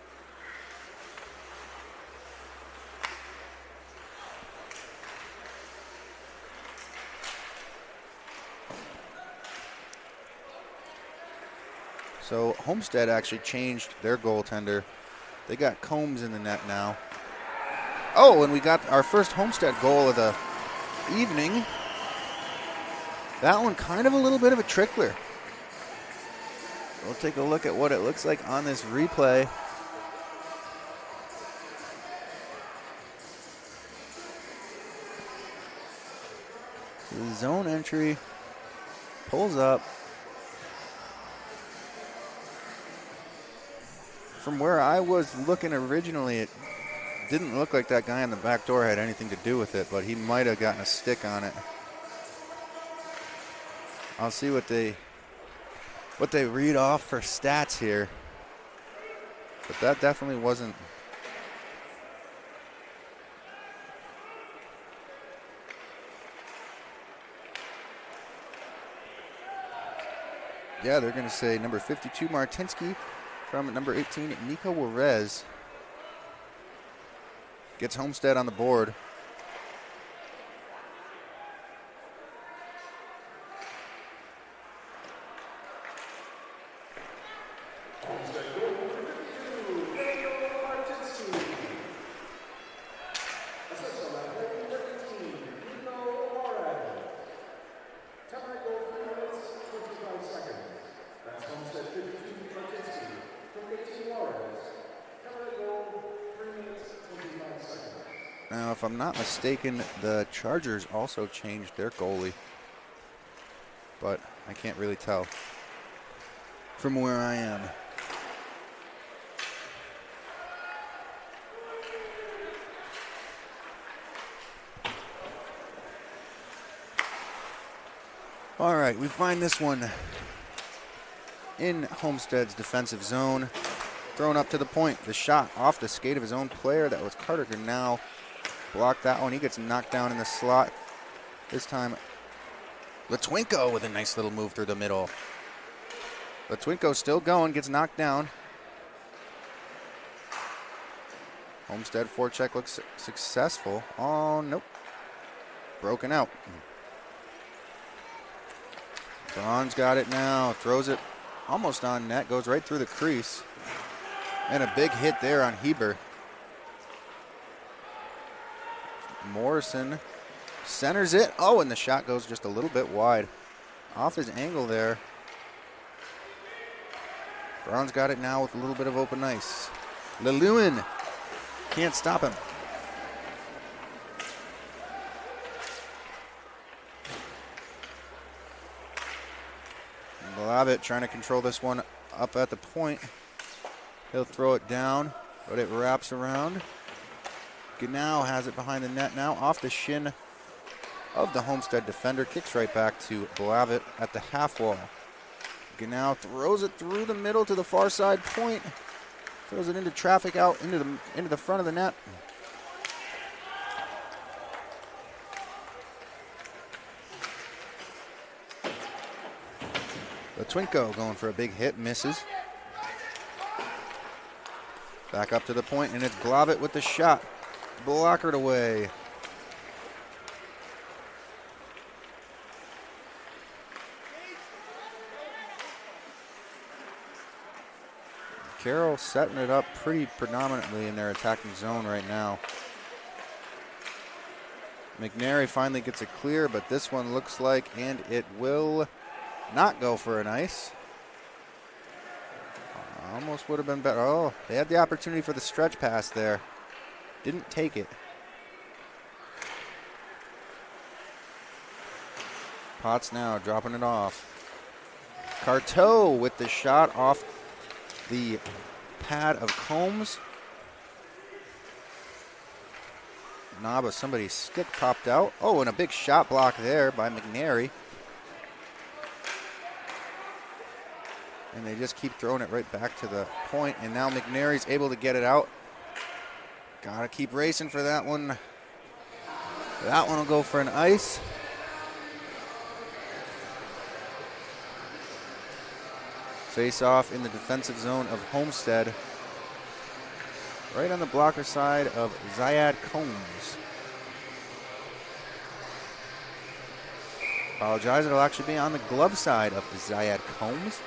Speaker 10: So Homestead actually changed their goaltender. They got Combs in the net now. Oh, and we got our first Homestead goal of the evening. That one kind of a little bit of a trickler. We'll take a look at what it looks like on this replay. The zone entry pulls up. From where I was looking originally, it didn't look like that guy on the back door had anything to do with it, but he might have gotten a stick on it. I'll see what they read off for stats here. But that definitely wasn't. Yeah, they're going to say number 52, Martinsky, from number 18, Nico Juarez. Gets Homestead on the board. Now, if I'm not mistaken, the Chargers also changed their goalie, but I can't really tell from where I am. All right, we find this one in Homestead's defensive zone. Thrown up to the point. The shot off the skate of his own player. That was Carter Now. Blocked that one. He gets knocked down in the slot. This time, Latwinko with a nice little move through the middle. Latwinko still going, gets knocked down. Homestead forecheck looks successful. Oh, nope. Broken out. Braun's got it now. Throws it almost on net. Goes right through the crease. And a big hit there on Heber. Morrison centers it. Oh, and the shot goes just a little bit wide. Off his angle there. Braun's got it now with a little bit of open ice. Lelewin can't stop him. Blavit trying to control this one up at the point. He'll throw it down, but it wraps around. Now has it behind the net now, off the shin of the Homestead defender. Kicks right back to Blavit at the half wall. Now throws it through the middle to the far side point. Throws it into traffic out into the front of the net. Latwinko going for a big hit, misses. Back up to the point, and it's Blavit with the shot. Blockered away. Carroll setting it up pretty predominantly in their attacking zone right now. McNary finally gets it clear, but this one looks like, and it will not go for an ice. Almost would have been better. Oh, they had the opportunity for the stretch pass there. Didn't take it. Potts now dropping it off. Carteau with the shot off the pad of Combs. But somebody's stick popped out. Oh, and a big shot block there by McNary. And they just keep throwing it right back to the point, and now McNary's able to get it out. Gotta keep racing for that one. That one will go for an ice. Face off in the defensive zone of Homestead. Right on the blocker side of Ziad Combs. Apologize, it'll actually be on the glove side of Ziad Combs.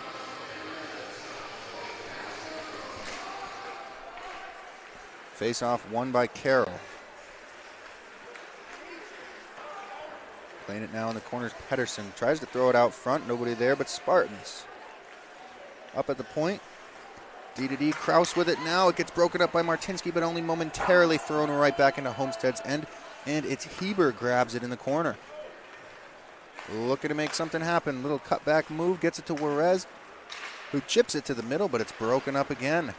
Speaker 10: Face-off won by Carroll. Playing it now in the corners, Pedersen tries to throw it out front. Nobody there but Spartans. Up at the point. D-to-D, Kraus with it now. It gets broken up by Martinsky, but only momentarily thrown right back into Homestead's end. And it's Heber grabs it in the corner. Looking to make something happen. Little cutback move, gets it to Juarez, who chips it to the middle, but it's broken up again.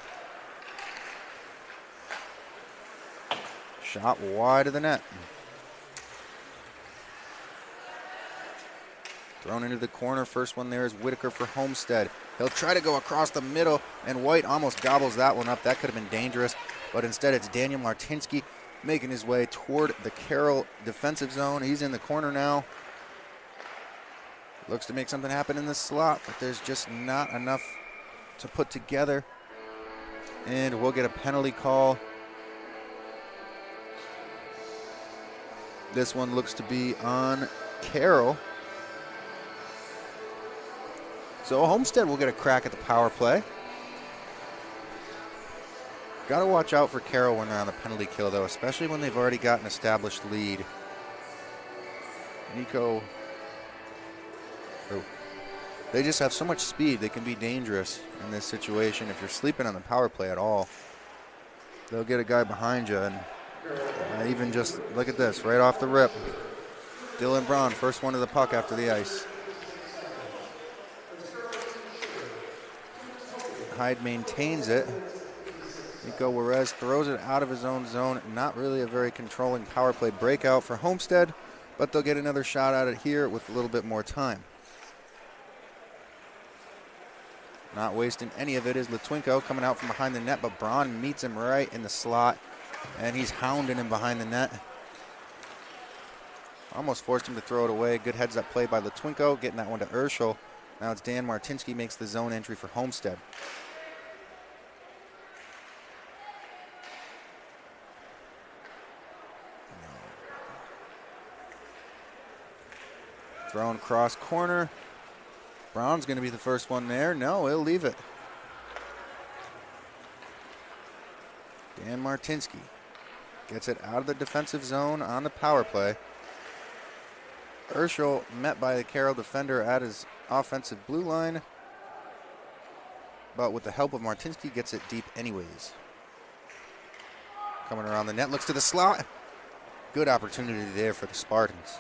Speaker 10: Shot wide of the net. Thrown into the corner. First one there is Whitaker for Homestead. He'll try to go across the middle, and White almost gobbles that one up. That could have been dangerous, but instead it's Daniel Martinsky making his way toward the Carroll defensive zone. He's in the corner now. Looks to make something happen in the slot, but there's just not enough to put together. And we'll get a penalty call. This one looks to be on Carroll. So Homestead will get a crack at the power play. Got to watch out for Carroll when they're on the penalty kill, though, especially when they've already got an established lead. Nico. Oh. They just have so much speed. They can be dangerous in this situation if you're sleeping on the power play at all. They'll get a guy behind you, and even just look at this, right off the rip. Dylan Braun, first one to the puck after the ice. Hyde maintains it. Nico Juarez throws it out of his own zone. Not really a very controlling power play breakout for Homestead, but they'll get another shot at it here with a little bit more time. Not wasting any of it is Litwinko coming out from behind the net, but Braun meets him right in the slot, and he's hounding him behind the net. Almost forced him to throw it away. Good heads-up play by Litwinko, getting that one to Urschel. Now it's Dan Martinsky makes the zone entry for Homestead. Thrown cross corner. Brown's going to be the first one there. No, he'll leave it. Dan Martinsky gets it out of the defensive zone on the power play. Urschel met by the Carroll defender at his offensive blue line, but with the help of Martinsky gets it deep anyways. Coming around the net, looks to the slot. Good opportunity there for the Spartans.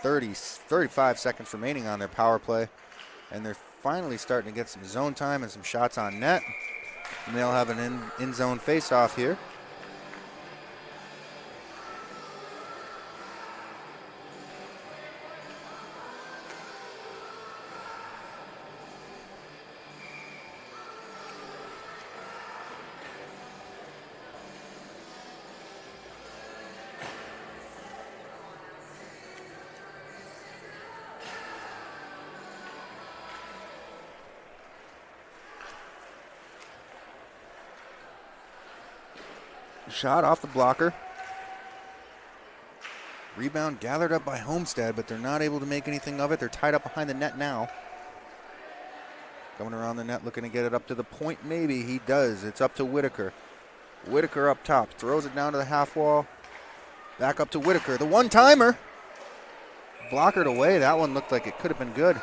Speaker 10: 35 seconds remaining on their power play, and they're finally starting to get some zone time and some shots on net. And they'll have an in-zone face-off here. Shot off the blocker. Rebound gathered up by Homestead, but they're not able to make anything of it. They're tied up behind the net now. Coming around the net, looking to get it up to the point. Maybe he does. It's up to Whitaker. Whitaker up top. Throws it down to the half wall. Back up to Whitaker. The one-timer. Blockered away. That one looked like it could have been good.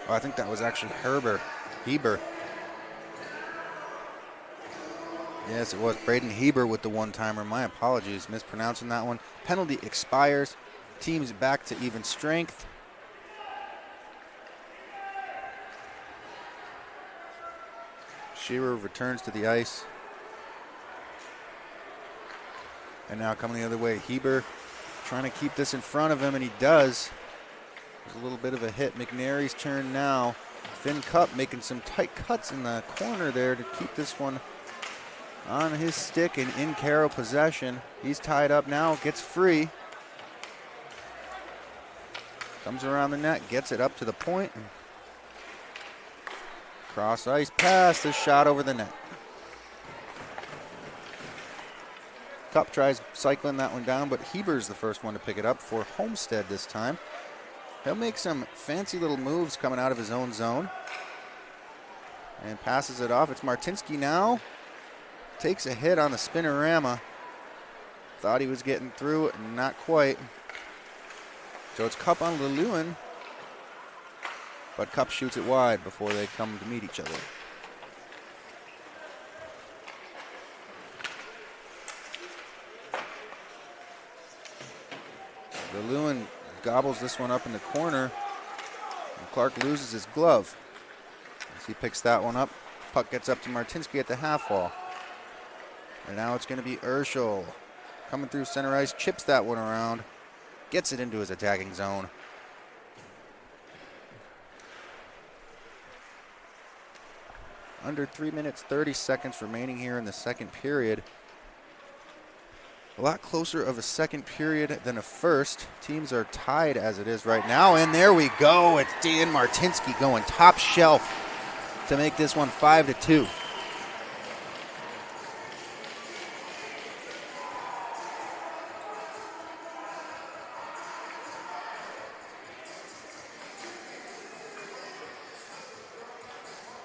Speaker 10: Oh, I think that was actually Heber. Yes, it was Braden Heber with the one-timer. My apologies, mispronouncing that one. Penalty expires. Team's back to even strength. Shearer returns to the ice. And now coming the other way, Heber trying to keep this in front of him, and he does. There's a little bit of a hit. McNary's turn now. Finn Cup making some tight cuts in the corner there to keep this one on his stick and in Carroll possession. He's tied up now, gets free. Comes around the net, gets it up to the point. Cross ice pass, the shot over the net. Cup tries cycling that one down, but Heber's the first one to pick it up for Homestead this time. He'll make some fancy little moves coming out of his own zone. And passes it off. It's Martinsky now. Takes a hit on the spinorama. Thought he was getting through, not quite. So it's Cup on Lelewin. But Cup shoots it wide before they come to meet each other. Lelewin gobbles this one up in the corner. And Clark loses his glove. As he picks that one up, puck gets up to Martinsky at the half wall. And now it's going to be Urschel. Coming through center ice, chips that one around, gets it into his attacking zone. Under 3 minutes, 30 seconds remaining here in the second period. A lot closer of a second period than a first. Teams are tied as it is right now, and there we go. It's Dan Martinsky going top shelf to make this one 5-2.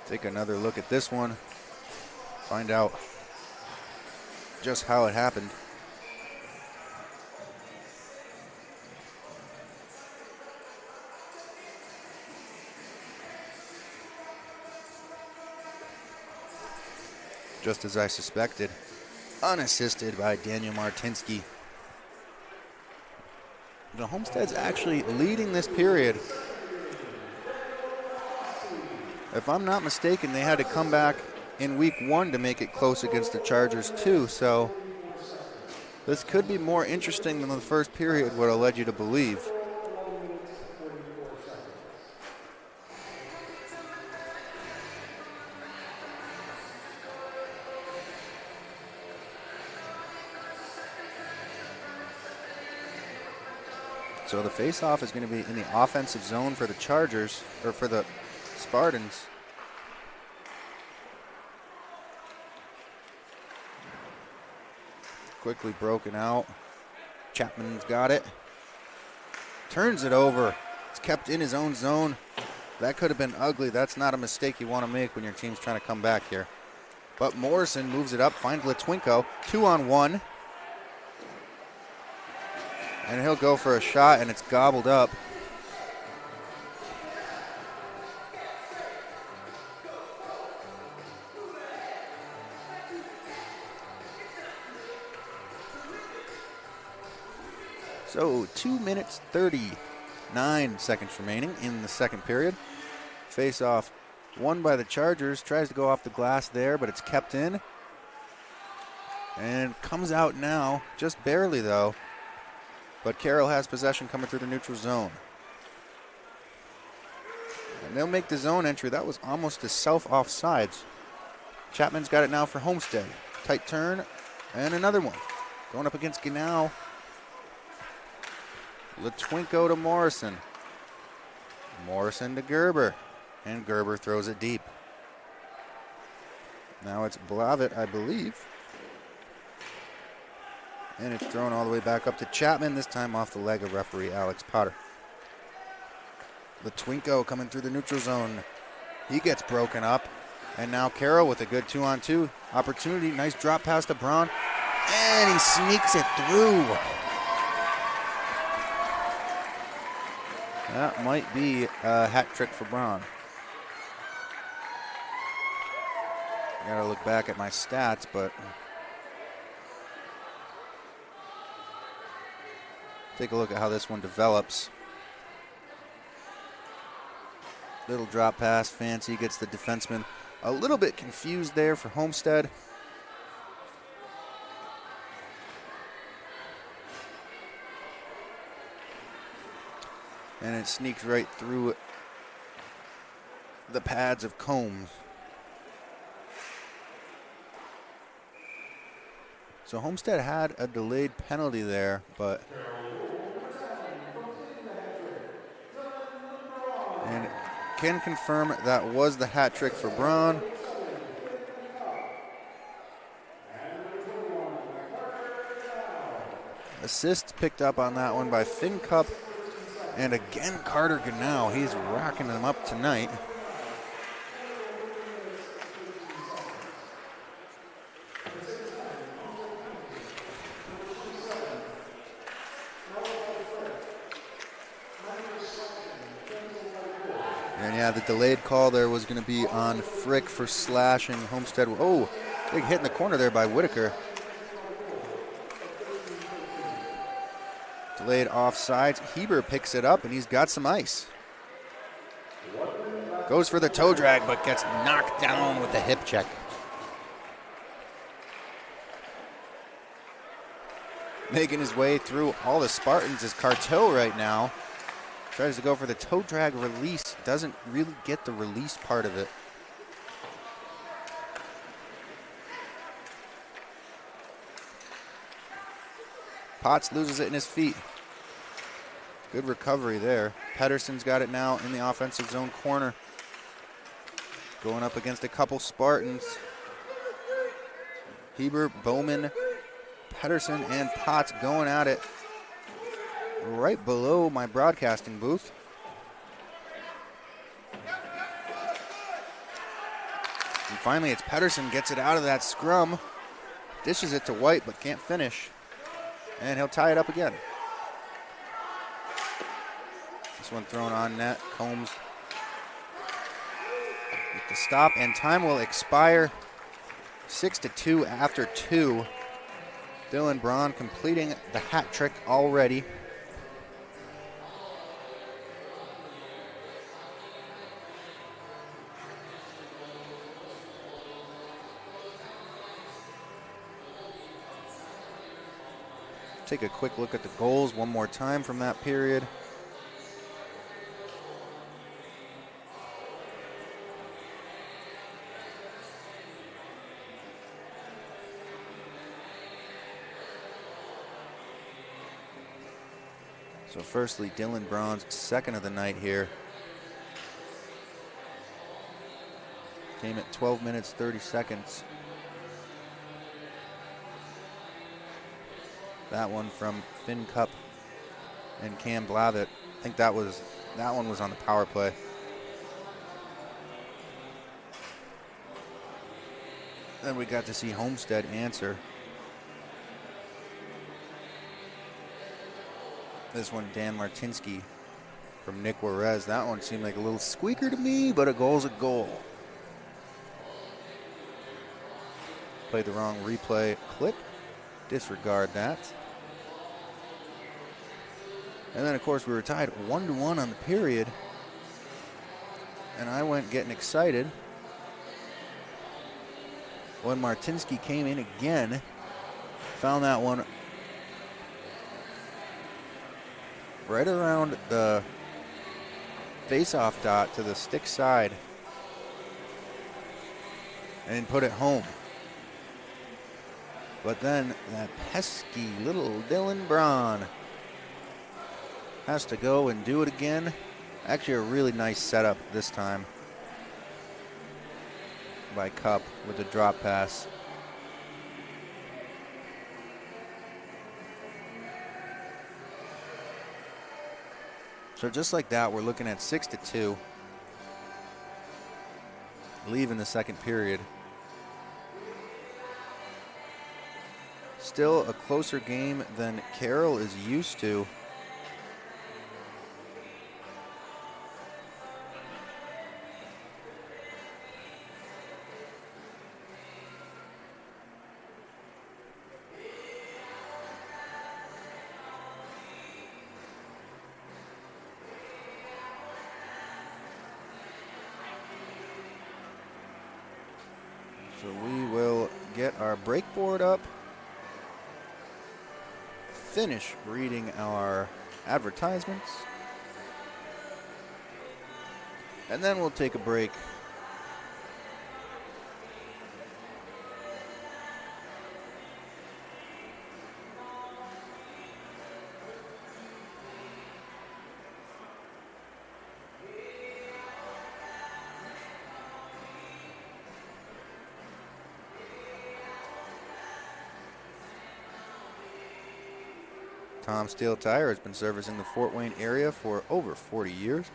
Speaker 10: Take another look at this one. Find out just how it happened. Just as I suspected, unassisted by Daniel Martinsky. The Homestead's actually leading this period. If I'm not mistaken, they had to come back in week 1 to make it close against the Chargers too, so this could be more interesting than the first period would have led you to believe. So the face-off is going to be in the offensive zone for the Chargers, or for the Spartans. Quickly broken out. Chapman's got it. Turns it over. It's kept in his own zone. That could have been ugly. That's not a mistake you want to make when your team's trying to come back here. But Morrison moves it up, finds Litwinko. 2-on-1. And he'll go for a shot, and it's gobbled up. So 2 minutes, 39 seconds remaining in the second period. Face-off won by the Chargers. Tries to go off the glass there, but it's kept in. And comes out now, just barely though. But Carroll has possession coming through the neutral zone. And they'll make the zone entry. That was almost a self-offsides. Chapman's got it now for Homestead. Tight turn, and another one. Going up against Genau. Litwinko to Morrison. Morrison to Gerber. And Gerber throws it deep. Now it's Blavitt, I believe. And it's thrown all the way back up to Chapman, this time off the leg of referee Alex Potter. Litwinko coming through the neutral zone. He gets broken up. And now Carroll with a good 2-on-2 opportunity. Nice drop pass to Braun. And he sneaks it through. That might be a hat trick for Braun. I gotta look back at my stats, but take a look at how this one develops. Little drop pass, fancy, gets the defenseman a little bit confused there for Homestead. And it sneaks right through the pads of Combs. So Homestead had a delayed penalty there, but and can confirm that was the hat trick for Braun. Assist picked up on that one by Finn Cup And again, Carter Ganow. He's racking them up tonight. And yeah, the delayed call there was going to be on Frick for slashing Homestead. Oh, big hit in the corner there by Whitaker. Delayed offsides. Heber picks it up, and he's got some ice. Goes for the toe drag, but gets knocked down with the hip check. Making his way through all the Spartans is Carteau right now. Tries to go for the toe drag release. Doesn't really get the release part of it. Potts loses it in his feet. Good recovery there. Pedersen's got it now in the offensive zone corner. Going up against a couple Spartans. Heber, Bowman, Pedersen, and Potts going at it right below my broadcasting booth. And finally, it's Pedersen gets it out of that scrum. Dishes it to White, but can't finish. And he'll tie it up again. This one thrown on net. Combs with the stop, and time will expire. 6-2 after 2. Dylan Braun completing the hat trick already. Take a quick look at the goals one more time from that period. So firstly, Dylan Braun's second of the night here. Came at 12 minutes, 30 seconds. That one from Finn Cup and Cam Blavitt. I think that one was on the power play. Then we got to see Homestead answer. This one, Dan Martinsky from Nick Juarez. That one seemed like a little squeaker to me, but a goal's a goal. Played the wrong replay clip. Disregard that. And then, of course, we were tied 1-1 on the period. And I went getting excited when Martinsky came in again. Found that one right around the face-off dot to the stick side and put it home. But then that pesky little Dylan Braun has to go and do it again. Actually, a really nice setup this time by Cup with a drop pass. So just like that, we're looking at 6-2. Leaving the second period. Still a closer game than Carroll is used to. So we will get our break board up. Finish reading our advertisements, and then we'll take a break. Tom Steel Tire has been servicing the Fort Wayne area for over 40 years.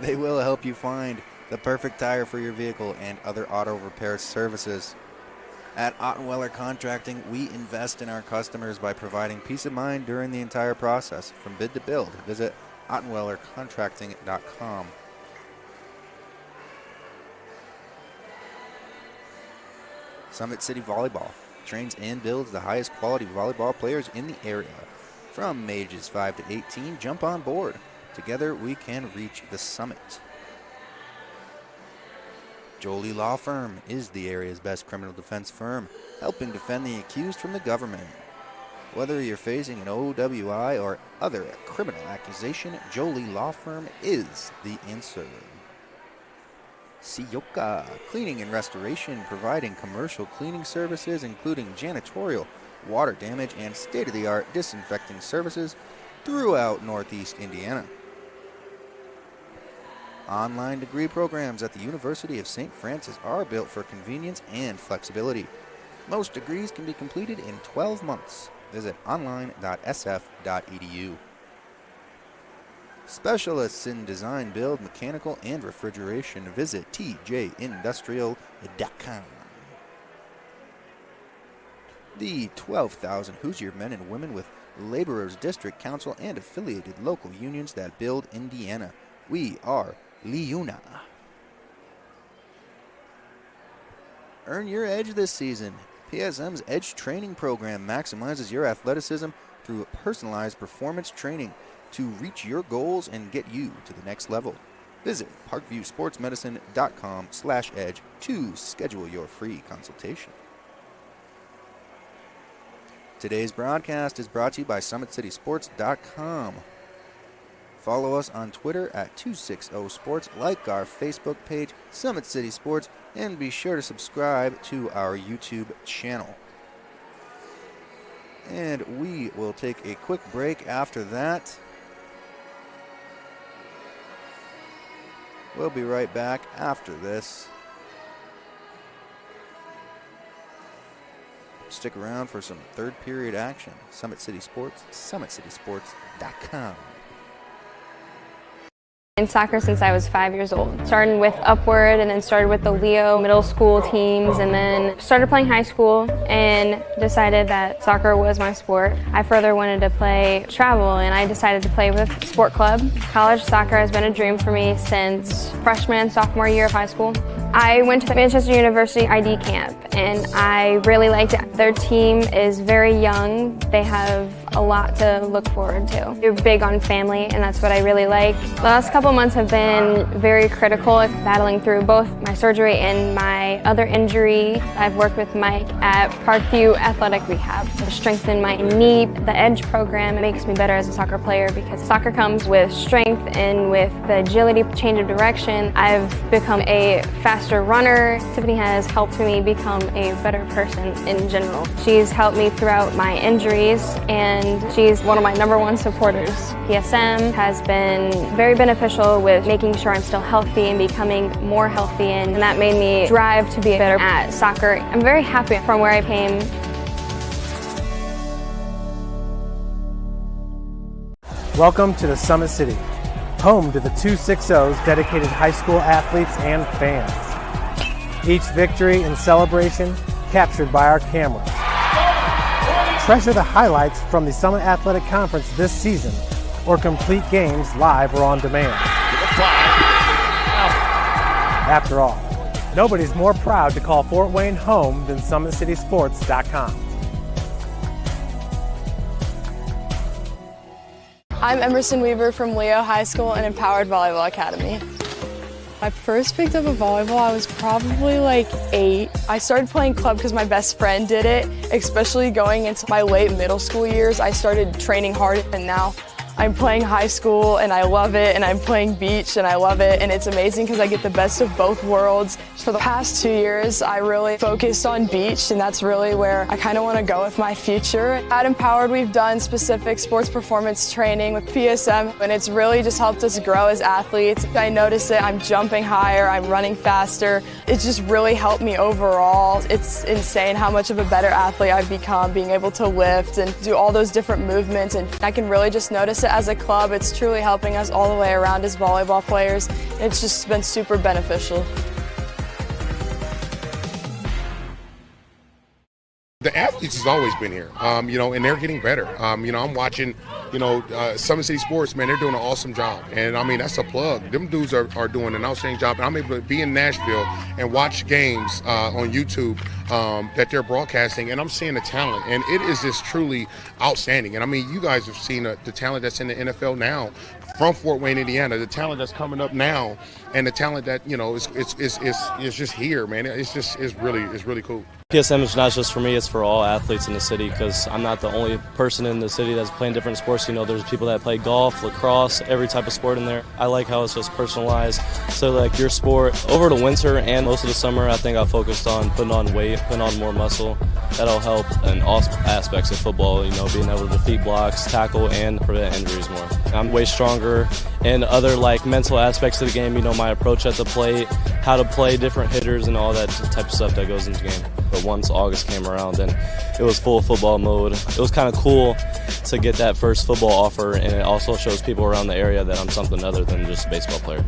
Speaker 10: They will help you find the perfect tire for your vehicle and other auto repair services. At Ottenweller Contracting, we invest in our customers by providing peace of mind during the entire process. From bid to build, visit OttenwellerContracting.com. Summit City Volleyball trains and builds the highest quality volleyball players in the area. From ages 5 to 18, jump on board. Together we can reach the summit. Jolie Law Firm is the area's best criminal defense firm, helping defend the accused from the government. Whether you're facing an OWI or other criminal accusation, Jolie Law Firm is the answer. Sioka Cleaning and Restoration, providing commercial cleaning services including janitorial, water damage, and state-of-the-art disinfecting services throughout Northeast Indiana. Online degree programs at the University of St. Francis are built for convenience and flexibility. Most degrees can be completed in 12 months. Visit online.sf.edu. Specialists in design, build, mechanical, and refrigeration. Visit tjindustrial.com. The 12,000 Hoosier men and women with Laborers District Council and affiliated local unions that build Indiana. We are Liuna. Earn your edge this season. PSM's Edge Training Program maximizes your athleticism through personalized performance training to reach your goals and get you to the next level. Visit parkviewsportsmedicine.com/edge to schedule your free consultation. Today's broadcast is brought to you by SummitCitySports.com. Follow us on Twitter at 260sports, like our Facebook page, Summit City Sports, and be sure to subscribe to our YouTube channel. And we will take a quick break after that. We'll be right back after this. Stick around for some third period action. Summit City Sports, SummitCitySports.com.
Speaker 1: In soccer since I was 5 years old. Started with Upward and then started with the Leo middle school teams and then started playing high school and decided that soccer was my sport. I further wanted to play travel and I decided to play with Sport Club. College soccer has been a dream for me since freshman and sophomore year of high school. I went to the Manchester University ID camp and I really liked it. Their team is very young. They have a lot to look forward to. They're big on family and that's what I really like. The last couple months have been very critical, battling through both my surgery and my other injury. I've worked with Mike at Parkview Athletic Rehab to strengthen my knee. The Edge program makes me better as a soccer player because soccer comes with strength and with the agility, change of direction. I've become a faster runner. Tiffany has helped me become a better person in general. She's helped me throughout my injuries and she's one of my #1 supporters. PSM has been very beneficial with making sure I'm still healthy and becoming more healthy, and that made me drive to be better at soccer. I'm very happy from where I came.
Speaker 2: Welcome to the Summit City, home to the 260's dedicated high school athletes and fans. Each victory and celebration captured by our cameras. Treasure the highlights from the Summit Athletic Conference this season or complete games live or on demand. After all, nobody's more proud to call Fort Wayne home than SummitCitySports.com.
Speaker 3: I'm Emerson Weaver from Leo High School and Empowered Volleyball Academy. I first picked up a volleyball, I was probably like 8. I started playing club because my best friend did it, especially going into my late middle school years. I started training hard and now I'm playing high school and I love it, and I'm playing beach and I love it, and it's amazing because I get the best of both worlds. For the past 2 years, I really focused on beach, and that's really where I kind of want to go with my future. At Empowered, we've done specific sports performance training with PSM, and it's really just helped us grow as athletes. I notice it, I'm jumping higher, I'm running faster. It's just really helped me overall. It's insane how much of a better athlete I've become, being able to lift and do all those different movements, and I can really just notice it as a club. It's truly helping us all the way around as volleyball players. It's just been super beneficial.
Speaker 4: The athletes has always been here, and they're getting better. I'm watching, SummitCitySports, man, they're doing an awesome job. And I mean, that's a plug. Them dudes are doing an outstanding job. And I'm able to be in Nashville and watch games on YouTube that they're broadcasting, and I'm seeing the talent. And it is just truly outstanding. And I mean, you guys have seen the talent that's in the NFL now from Fort Wayne, Indiana, the talent that's coming up now, and the talent that, is just here, man. It's really cool.
Speaker 5: PSM is not just for me, it's for all athletes in the city, because I'm not the only person in the city that's playing different sports. There's people that play golf, lacrosse, every type of sport in there. I like how it's just personalized. So like your sport, over the winter and most of the summer, I think I focused on putting on weight, putting on more muscle. That'll help in all aspects of football, being able to defeat blocks, tackle, and prevent injuries more. I'm way stronger in other mental aspects of the game, my approach at the plate, how to play different hitters and all that type of stuff that goes into the game. But once August came around, then it was full football mode. It was kind of cool to get that first football offer, and it also shows people around the area that I'm something other than just a baseball player.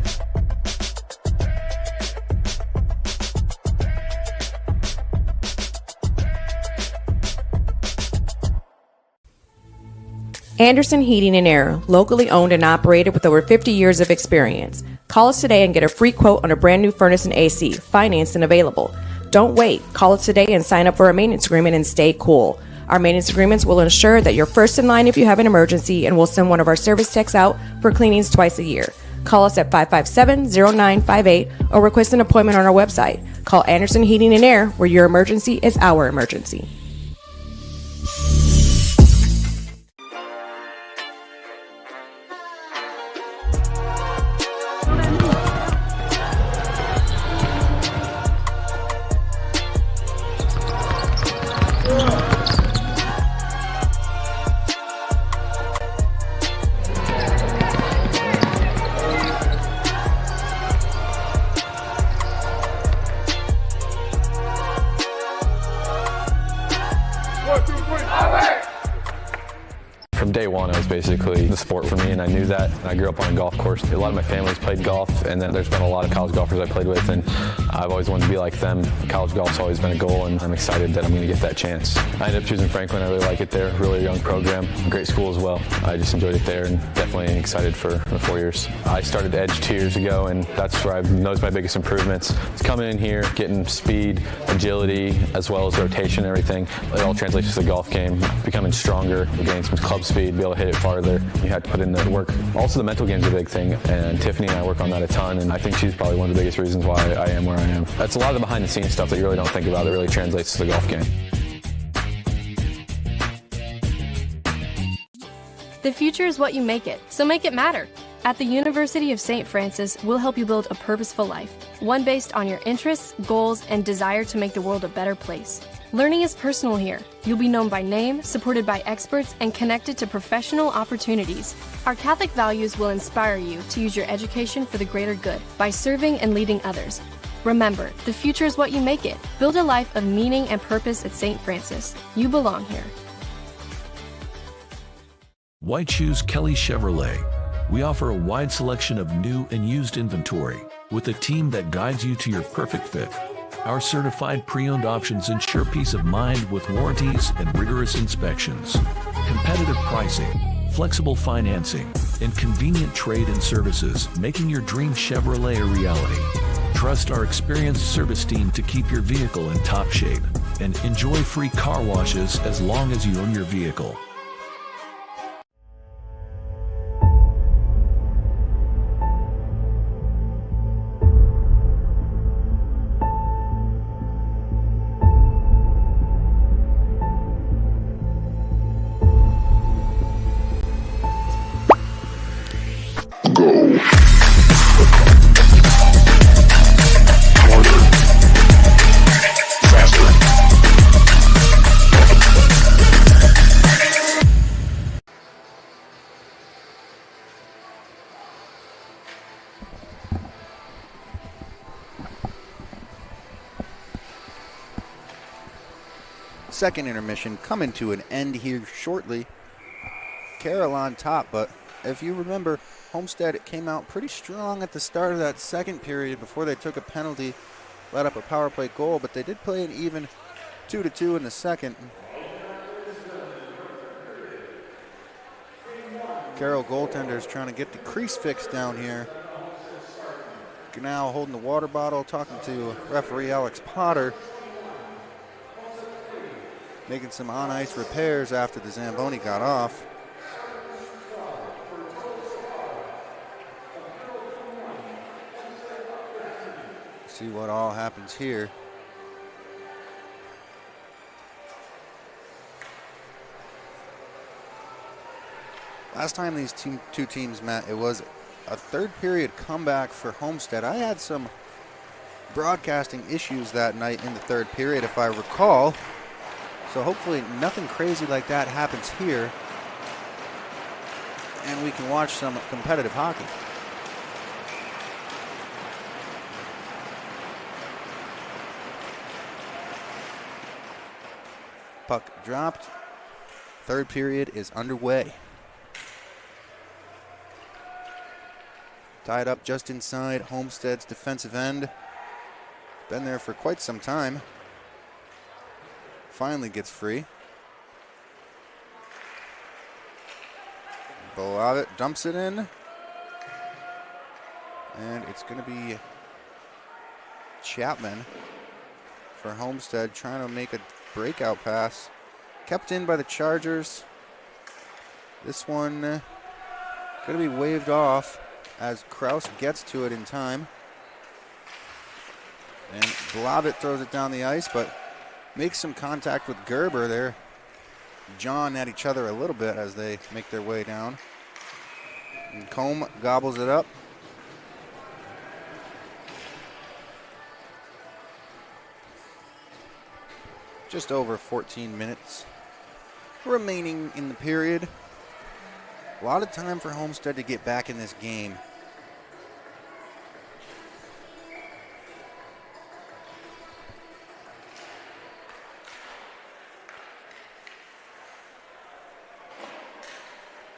Speaker 6: Anderson Heating and Air, locally owned and operated with over 50 years of experience. Call us today and get a free quote on a brand new furnace and AC, financed and available. Don't wait. Call us today and sign up for a maintenance agreement and stay cool. Our maintenance agreements will ensure that you're first in line if you have an emergency, and we'll send one of our service techs out for cleanings twice a year. Call us at 557-0958 or request an appointment on our website. Call Anderson Heating and Air, where your emergency is our emergency.
Speaker 7: From day one, it was basically the sport for me, and I knew that. I grew up on a golf course. A lot of my family's played golf, and then there's been a lot of college golfers I played with, and I've always wanted to be like them. College golf's always been a goal, and I'm excited that I'm going to get that chance. I ended up choosing Franklin. I really like it there. Really young program. Great school as well. I just enjoyed it there, and definitely excited for the 4 years. I started Edge 2 years ago, and that's where I've noticed my biggest improvements. It's coming in here, getting speed, agility, as well as rotation and everything. It all translates to the golf game. Becoming stronger, gaining some club speed, be able to hit it farther. You have to put in the work. Also, the mental game's a big thing, and Tiffany and I work on that a ton, and I think she's probably one of the biggest reasons why I am where I am. That's a lot of the behind-the-scenes stuff that you really don't think about that really translates to the golf game.
Speaker 8: The future is what you make it, so make it matter. At the University of St. Francis, we'll help you build a purposeful life, one based on your interests, goals, and desire to make the world a better place. Learning is personal here. You'll be known by name, supported by experts, and connected to professional opportunities. Our Catholic values will inspire you to use your education for the greater good by serving and leading others. Remember, the future is what you make it. Build a life of meaning and purpose at St. Francis. You belong here.
Speaker 9: Why choose Kelly Chevrolet? We offer a wide selection of new and used inventory with a team that guides you to your perfect fit. Our certified pre-owned options ensure peace of mind with warranties and rigorous inspections. Competitive pricing, flexible financing, and convenient trade and services, making your dream Chevrolet a reality. Trust our experienced service team to keep your vehicle in top shape, and enjoy free car washes as long as you own your vehicle.
Speaker 10: second intermission coming to an end here shortly. Carroll on top, but if you remember, Homestead came out pretty strong at the start of that second period before they took a penalty, let up a power play goal, but they did play an even 2-2 in the second. Carroll goaltenders trying to get the crease fixed down here. Now holding the water bottle, talking to referee Alex Potter, making some on-ice repairs after the Zamboni got off. See what all happens here. Last time these two teams met, it was a third period comeback for Homestead. I had some broadcasting issues that night in the third period, if I recall. So hopefully nothing crazy like that happens here, and we can watch some competitive hockey. Puck dropped. Third period is underway. Tied up just inside Homestead's defensive end. Been there for quite some time. Finally gets free. Below it, dumps it in. And it's going to be Chapman for Homestead trying to make a breakout pass. Kept in by the Chargers. This one going to be waved off as Kraus gets to it in time. And Blobbitt throws it down the ice, but makes some contact with Gerber there. Jawing at each other a little bit as they make their way down. And Combe gobbles it up. Just over 14 minutes remaining in the period. A lot of time for Homestead to get back in this game.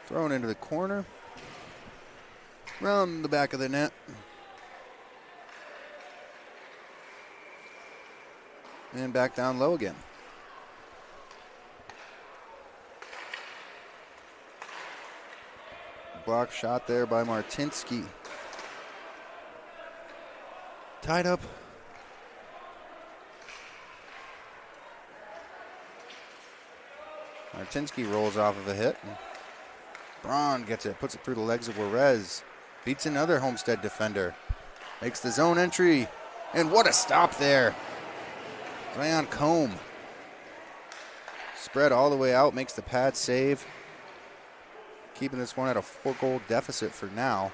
Speaker 10: Thrown into the corner. Round the back of the net. And back down low again. Block shot there by Martinsky. Tied up. Martinsky rolls off of a hit. Braun gets it, puts it through the legs of Juarez. Beats another Homestead defender. Makes the zone entry. And what a stop there. Zion Combe. Spread all the way out, makes the pad save. Keeping this one at a 4-goal deficit for now.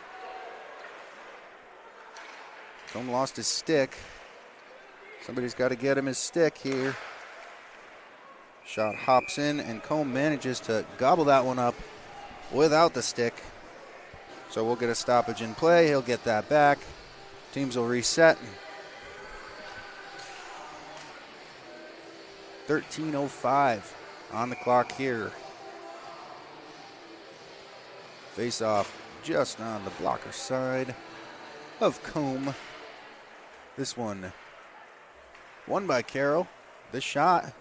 Speaker 10: Combe lost his stick. Somebody's got to get him his stick here. Shot hops in, and Combe manages to gobble that one up without the stick. So we'll get a stoppage in play. He'll get that back. Teams will reset. 13:05 on the clock here. Face off just on the blocker side of Combe. This one won by Carroll. This shot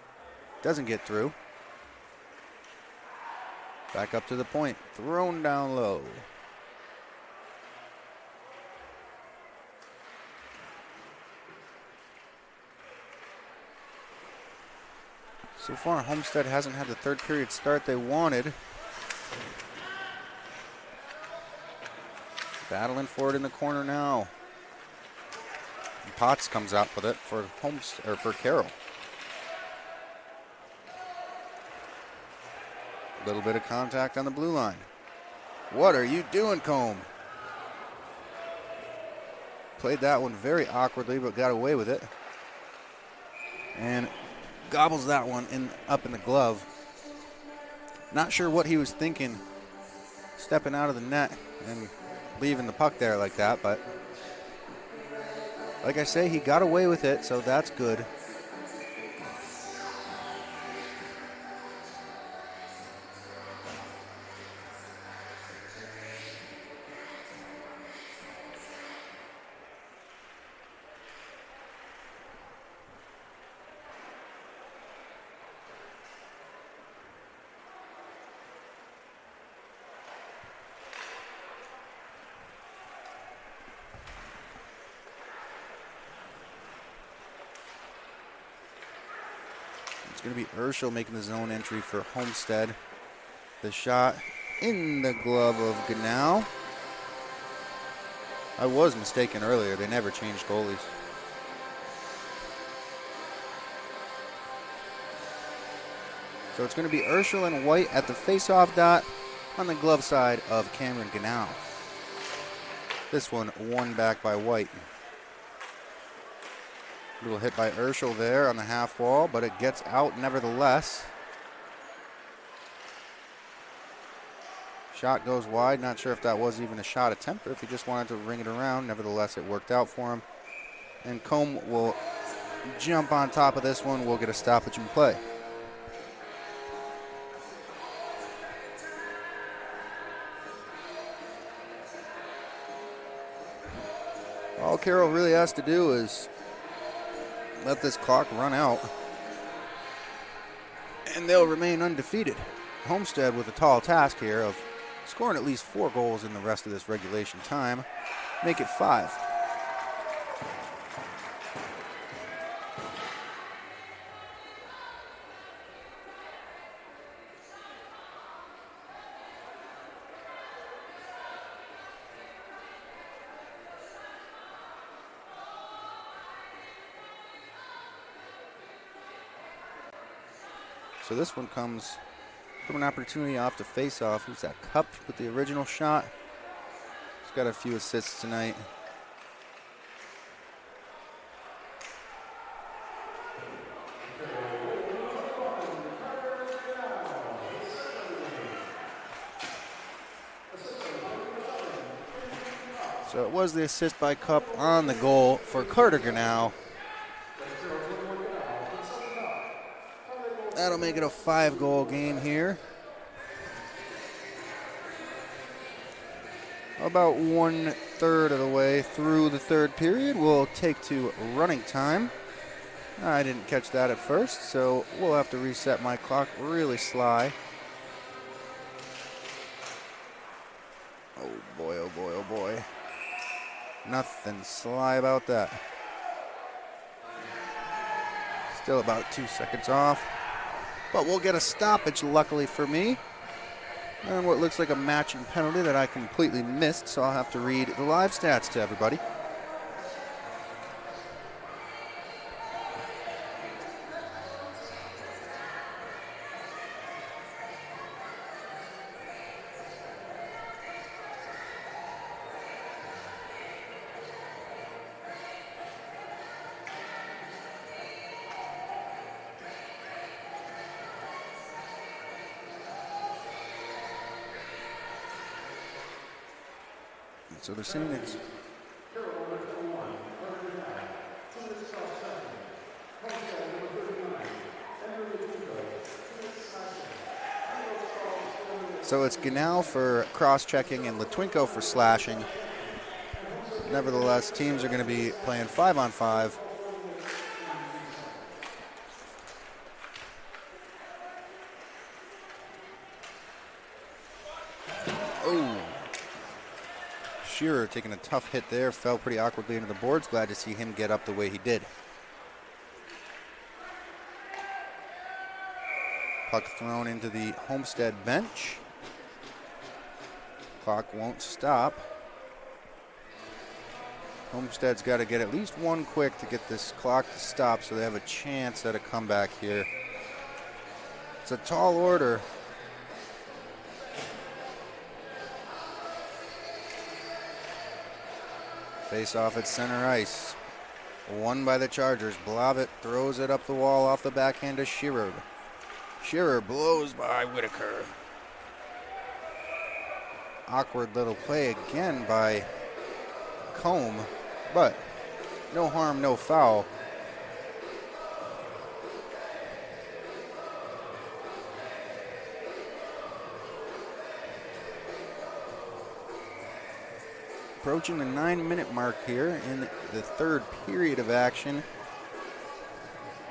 Speaker 10: doesn't get through. Back up to the point, thrown down low. So far, Homestead hasn't had the third period start they wanted. Battling for it in the corner now. And Potts comes out with it for for Carroll. A little bit of contact on the blue line. What are you doing, Combe? Played that one very awkwardly, but got away with it. And gobbles that one up in the glove. Not sure what he was thinking, stepping out of the net and leaving the puck there like that, but like I say, he got away with it, so that's good. going to be Urschel making the zone entry for Homestead. The shot in the glove of Ganau. I was mistaken earlier. They never changed goalies. So it's going to be Urschel and White at the face-off dot on the glove side of Cameron Ganau. This one won back by White. Little hit by Urschel there on the half wall, but it gets out nevertheless. Shot goes wide. Not sure if that was even a shot attempt or if he just wanted to ring it around. Nevertheless, it worked out for him. And Combe will jump on top of this one. We'll get a stoppage in play. All Carroll really has to do is let this clock run out, and they'll remain undefeated. Homestead with a tall task here of scoring at least 4 goals in the rest of this regulation time. Make it 5. So this one comes from an opportunity off the face-off. Who's that? Cup with the original shot. He's got a few assists tonight. So it was the assist by Cup on the goal for Carter Ganau. That'll make it a 5-goal game here. About 1/3 of the way through the third period, we'll take to running time. I didn't catch that at first, so we'll have to reset my clock really sly. Oh boy, oh boy, oh boy. Nothing sly about that. Still about 2 seconds off. But we'll get a stoppage, luckily for me. And what looks like a matching penalty that I completely missed, so I'll have to read the live stats to everybody. So they're saying it's Ganau for cross-checking and Litwinko for slashing. Nevertheless, teams are going to be playing 5-on-5. Oh. Shearer taking a tough hit there, fell pretty awkwardly into the boards. Glad to see him get up the way he did. Puck thrown into the Homestead bench. Clock won't stop. Homestead's got to get at least one quick to get this clock to stop so they have a chance at a comeback here. It's a tall order. Face off at center ice. Won by the Chargers. Blavitt throws it up the wall off the backhand to Shearer. Shearer blows by Whitaker. Awkward little play again by Combe, but no harm, no foul. Approaching the 9-minute mark here in the third period of action.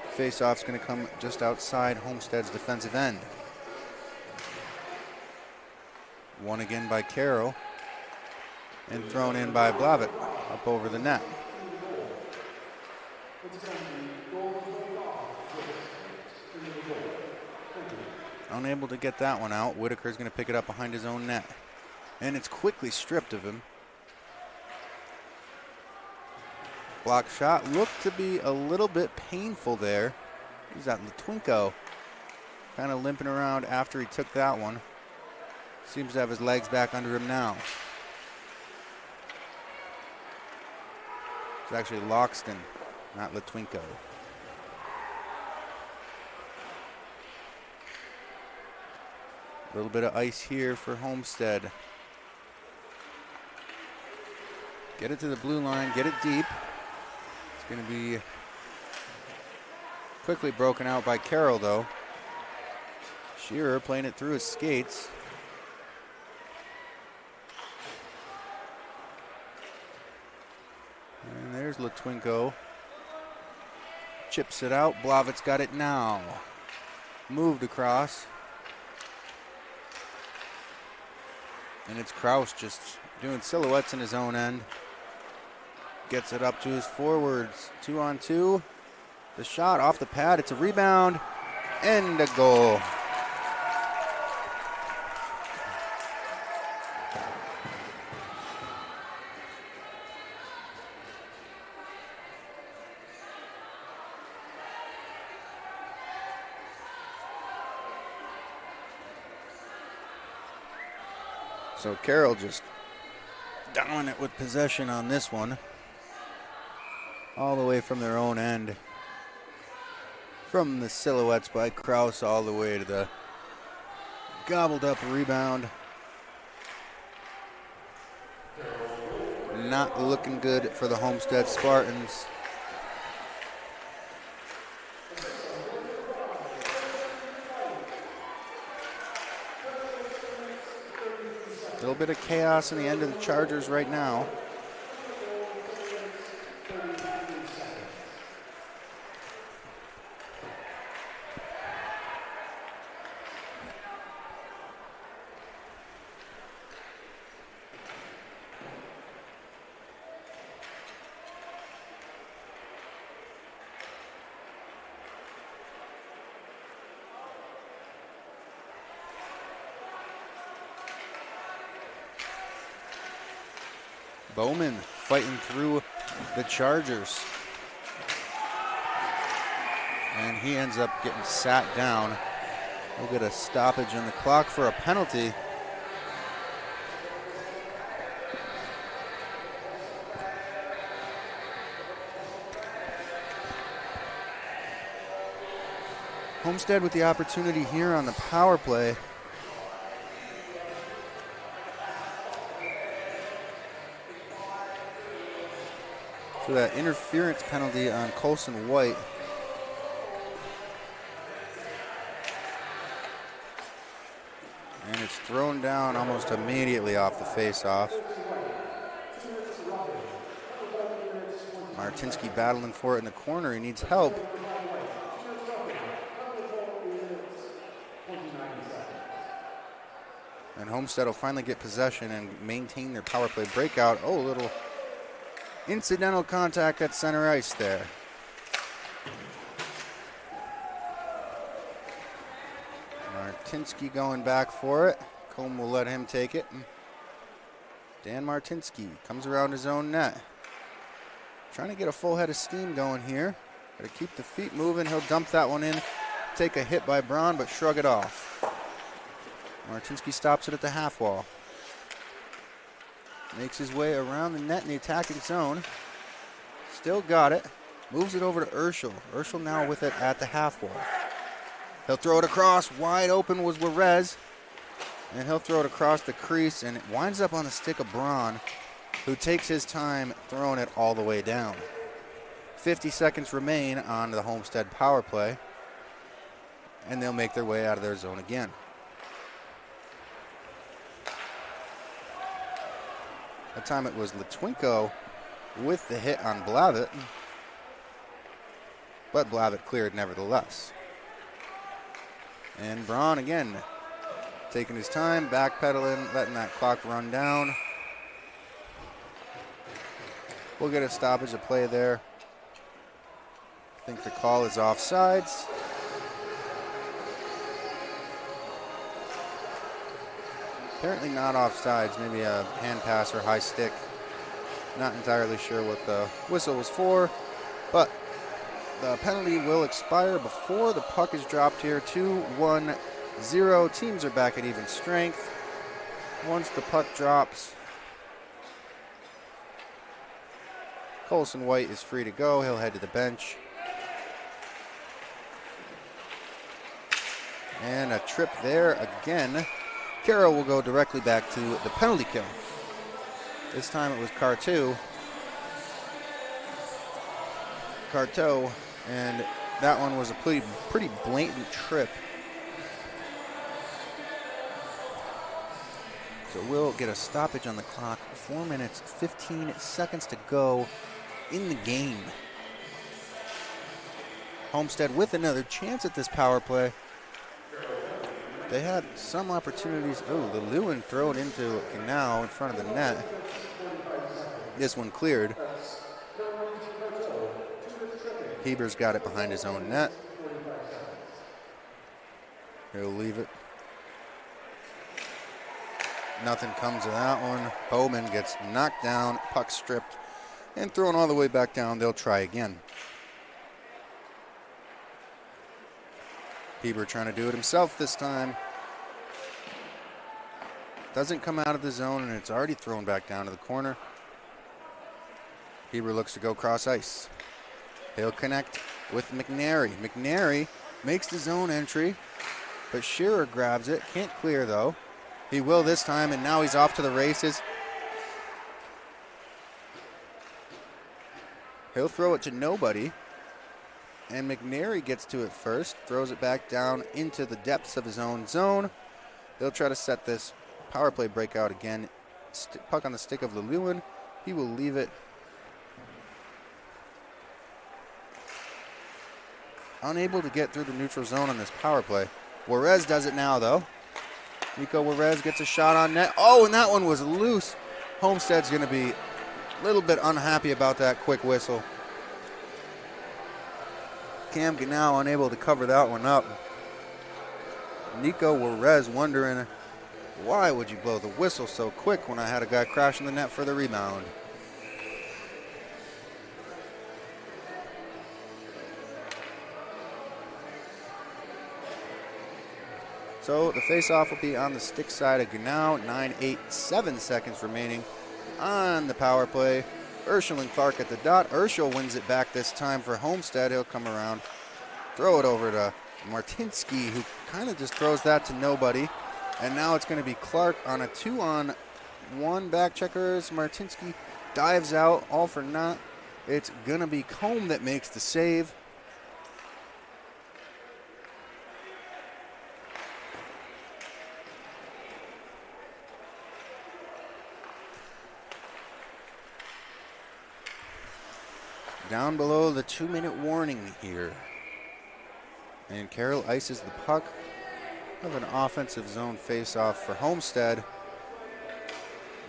Speaker 10: Face-off's going to come just outside Homestead's defensive end. Won again by Carroll and thrown in by Blavitt up over the net. unable to get that one out. Whitaker's going to pick it up behind his own net. And it's quickly stripped of him. Block shot looked to be a little bit painful there. Who's that? Litwinko kind of limping around after he took that one. Seems to have his legs back under him now. It's actually Loxton, not Litwinko. A little bit of ice here for Homestead. Get it to the blue line, get it deep. It's going to be quickly broken out by Carroll, though. Shearer playing it through his skates. And there's Litwinko. Chips it out. Blavitt's got it now. Moved across. And it's Kraus just doing silhouettes in his own end. Gets it up to his forwards. 2-on-2. The shot off the pad. It's a rebound. And a goal. So Carroll just dominant with possession on this one. All the way from their own end. From the silhouettes by Kraus all the way to the gobbled up rebound. Not looking good for the Homestead Spartans. A little bit of chaos in the end of the Chargers right now. Bowman fighting through the Chargers. And he ends up getting sat down. We'll get a stoppage on the clock for a penalty. Homestead with the opportunity here on the power play. So that interference penalty on Colson White. And it's thrown down almost immediately off the face-off. Martinsky battling for it in the corner. He needs help. And Homestead will finally get possession and maintain their power play breakout. Oh, a little incidental contact at center ice there. Martinsky going back for it. Combe will let him take it. Dan Martinsky comes around his own net. Trying to get a full head of steam going here. Got to keep the feet moving. He'll dump that one in. Take a hit by Braun, but shrug it off. Martinsky stops it at the half wall. Makes his way around the net in the attacking zone. Still got it. Moves it over to Urschel. Urschel now with it at the half wall. He'll throw it across. Wide open was Juarez. And he'll throw it across the crease, and it winds up on the stick of Braun, who takes his time throwing it all the way down. 50 seconds remain on the Homestead power play, and they'll make their way out of their zone again. That time it was Litwinko with the hit on Blavitt, but Blavitt cleared nevertheless. And Braun again, taking his time, backpedaling, letting that clock run down. We'll get a stoppage of play there. I think the call is offsides. Apparently not offsides, maybe a hand pass or high stick. Not entirely sure what the whistle was for, but the penalty will expire before the puck is dropped here. 2-1-0. Teams are back at even strength. Once the puck drops, Colson White is free to go. He'll head to the bench. And a trip there again. Carroll will go directly back to the penalty kill. This time it was Carteau, and that one was a pretty blatant trip. So we'll get a stoppage on the clock. 4 minutes, 15 seconds to go in the game. Homestead with another chance at this power play. They had some opportunities. Oh, the Lewin throw it into Canal in front of the net. This one cleared. Heber's got it behind his own net. He'll leave it. Nothing comes of that one. Bowman gets knocked down, puck stripped, and thrown all the way back down. They'll try again. Heber trying to do it himself this time. Doesn't come out of the zone, and it's already thrown back down to the corner. Heber looks to go cross ice. He'll connect with McNary. McNary makes the zone entry, but Shearer grabs it. Can't clear, though. He will this time, and now he's off to the races. He'll throw it to nobody. And McNary gets to it first, throws it back down into the depths of his own zone. They'll try to set this power play breakout again. Puck on the stick of Lelewin. He will leave it. Unable to get through the neutral zone on this power play. Juarez does it now, though. Nico Juarez gets a shot on net. Oh, and that one was loose. Homestead's going to be a little bit unhappy about that quick whistle. Cam now unable to cover that one up. Nico Juarez wondering, why would you blow the whistle so quick when I had a guy crash in the net for the rebound? So the face-off will be on the stick side of Gunau. 9-8-7 seconds remaining on the power play. Urschel and Clark at the dot. Urschel wins it back this time for Homestead. He'll come around, throw it over to Martinsky, who kind of just throws that to nobody. And now it's going to be Clark on a 2-on-1 back checkers. Martinsky dives out, all for naught. It's going to be Combe that makes the save. Down below the 2-minute warning here. And Carroll ices the puck. Of an offensive zone face-off for Homestead.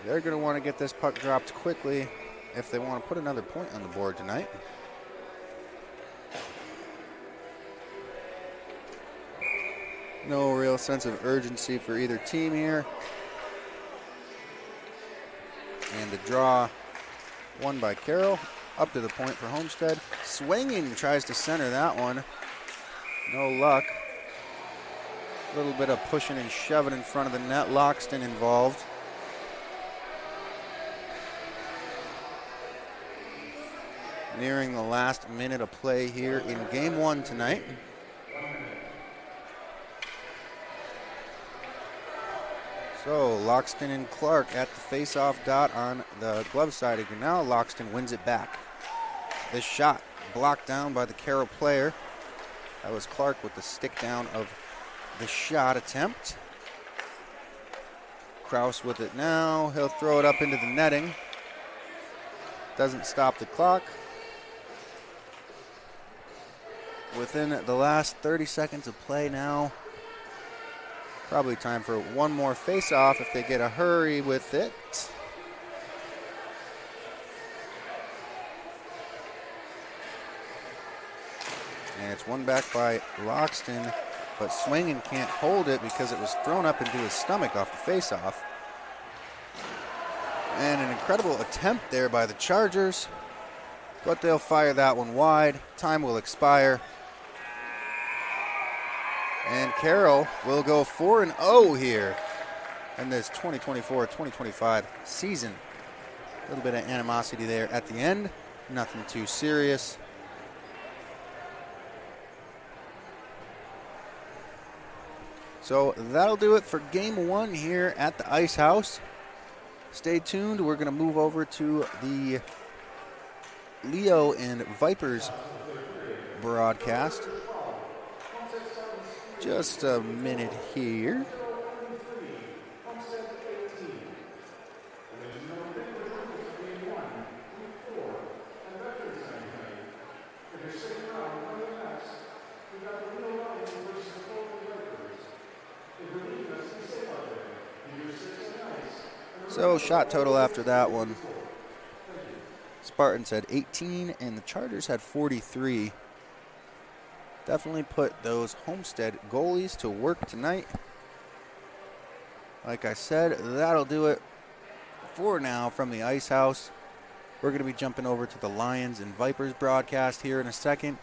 Speaker 10: They're going to want to get this puck dropped quickly if they want to put another point on the board tonight. No real sense of urgency for either team here. And the draw won by Carroll. Up to the point for Homestead. Swinging tries to center that one. No luck. A little bit of pushing and shoving in front of the net. Loxton involved. Nearing the last minute of play here in game one tonight. So Loxton and Clark at the face-off dot on the glove side again. Now Loxton wins it back. This shot blocked down by the Carroll player. That was Clark with the stick down of the shot attempt. Kraus with it now. He'll throw it up into the netting. Doesn't stop the clock. Within the last 30 seconds of play now. Probably time for one more face-off if they get a hurry with it. And it's won back by Loxton. but Swingen can't hold it because it was thrown up into his stomach off the faceoff. And an incredible attempt there by the Chargers, but they'll fire that one wide. Time will expire. And Carroll will go 4-0 here in this 2024-2025 season. A little bit of animosity there at the end. Nothing too serious. So that'll do it for game one here at the Ice House. Stay tuned. We're going to move over to the Leo and Vipers broadcast. Just a minute here. So shot total after that one. Spartans had 18 and the Chargers had 43. Definitely put those Homestead goalies to work tonight. Like I said, that'll do it for now from the Ice House. We're going to be jumping over to the Lions and Vipers broadcast here in a second.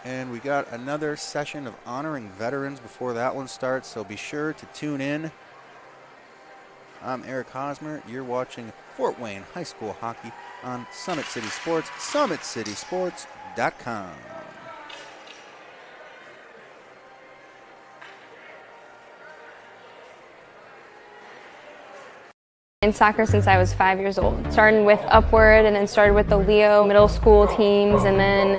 Speaker 10: And we got another session of honoring veterans before that one starts, so be sure to tune in. I'm Eric Hosmer. You're watching Fort Wayne High School hockey on Summit City Sports, SummitCitySports.com.
Speaker 1: In soccer since I was 5 years old. Starting with Upward and then started with the Leo middle school teams and then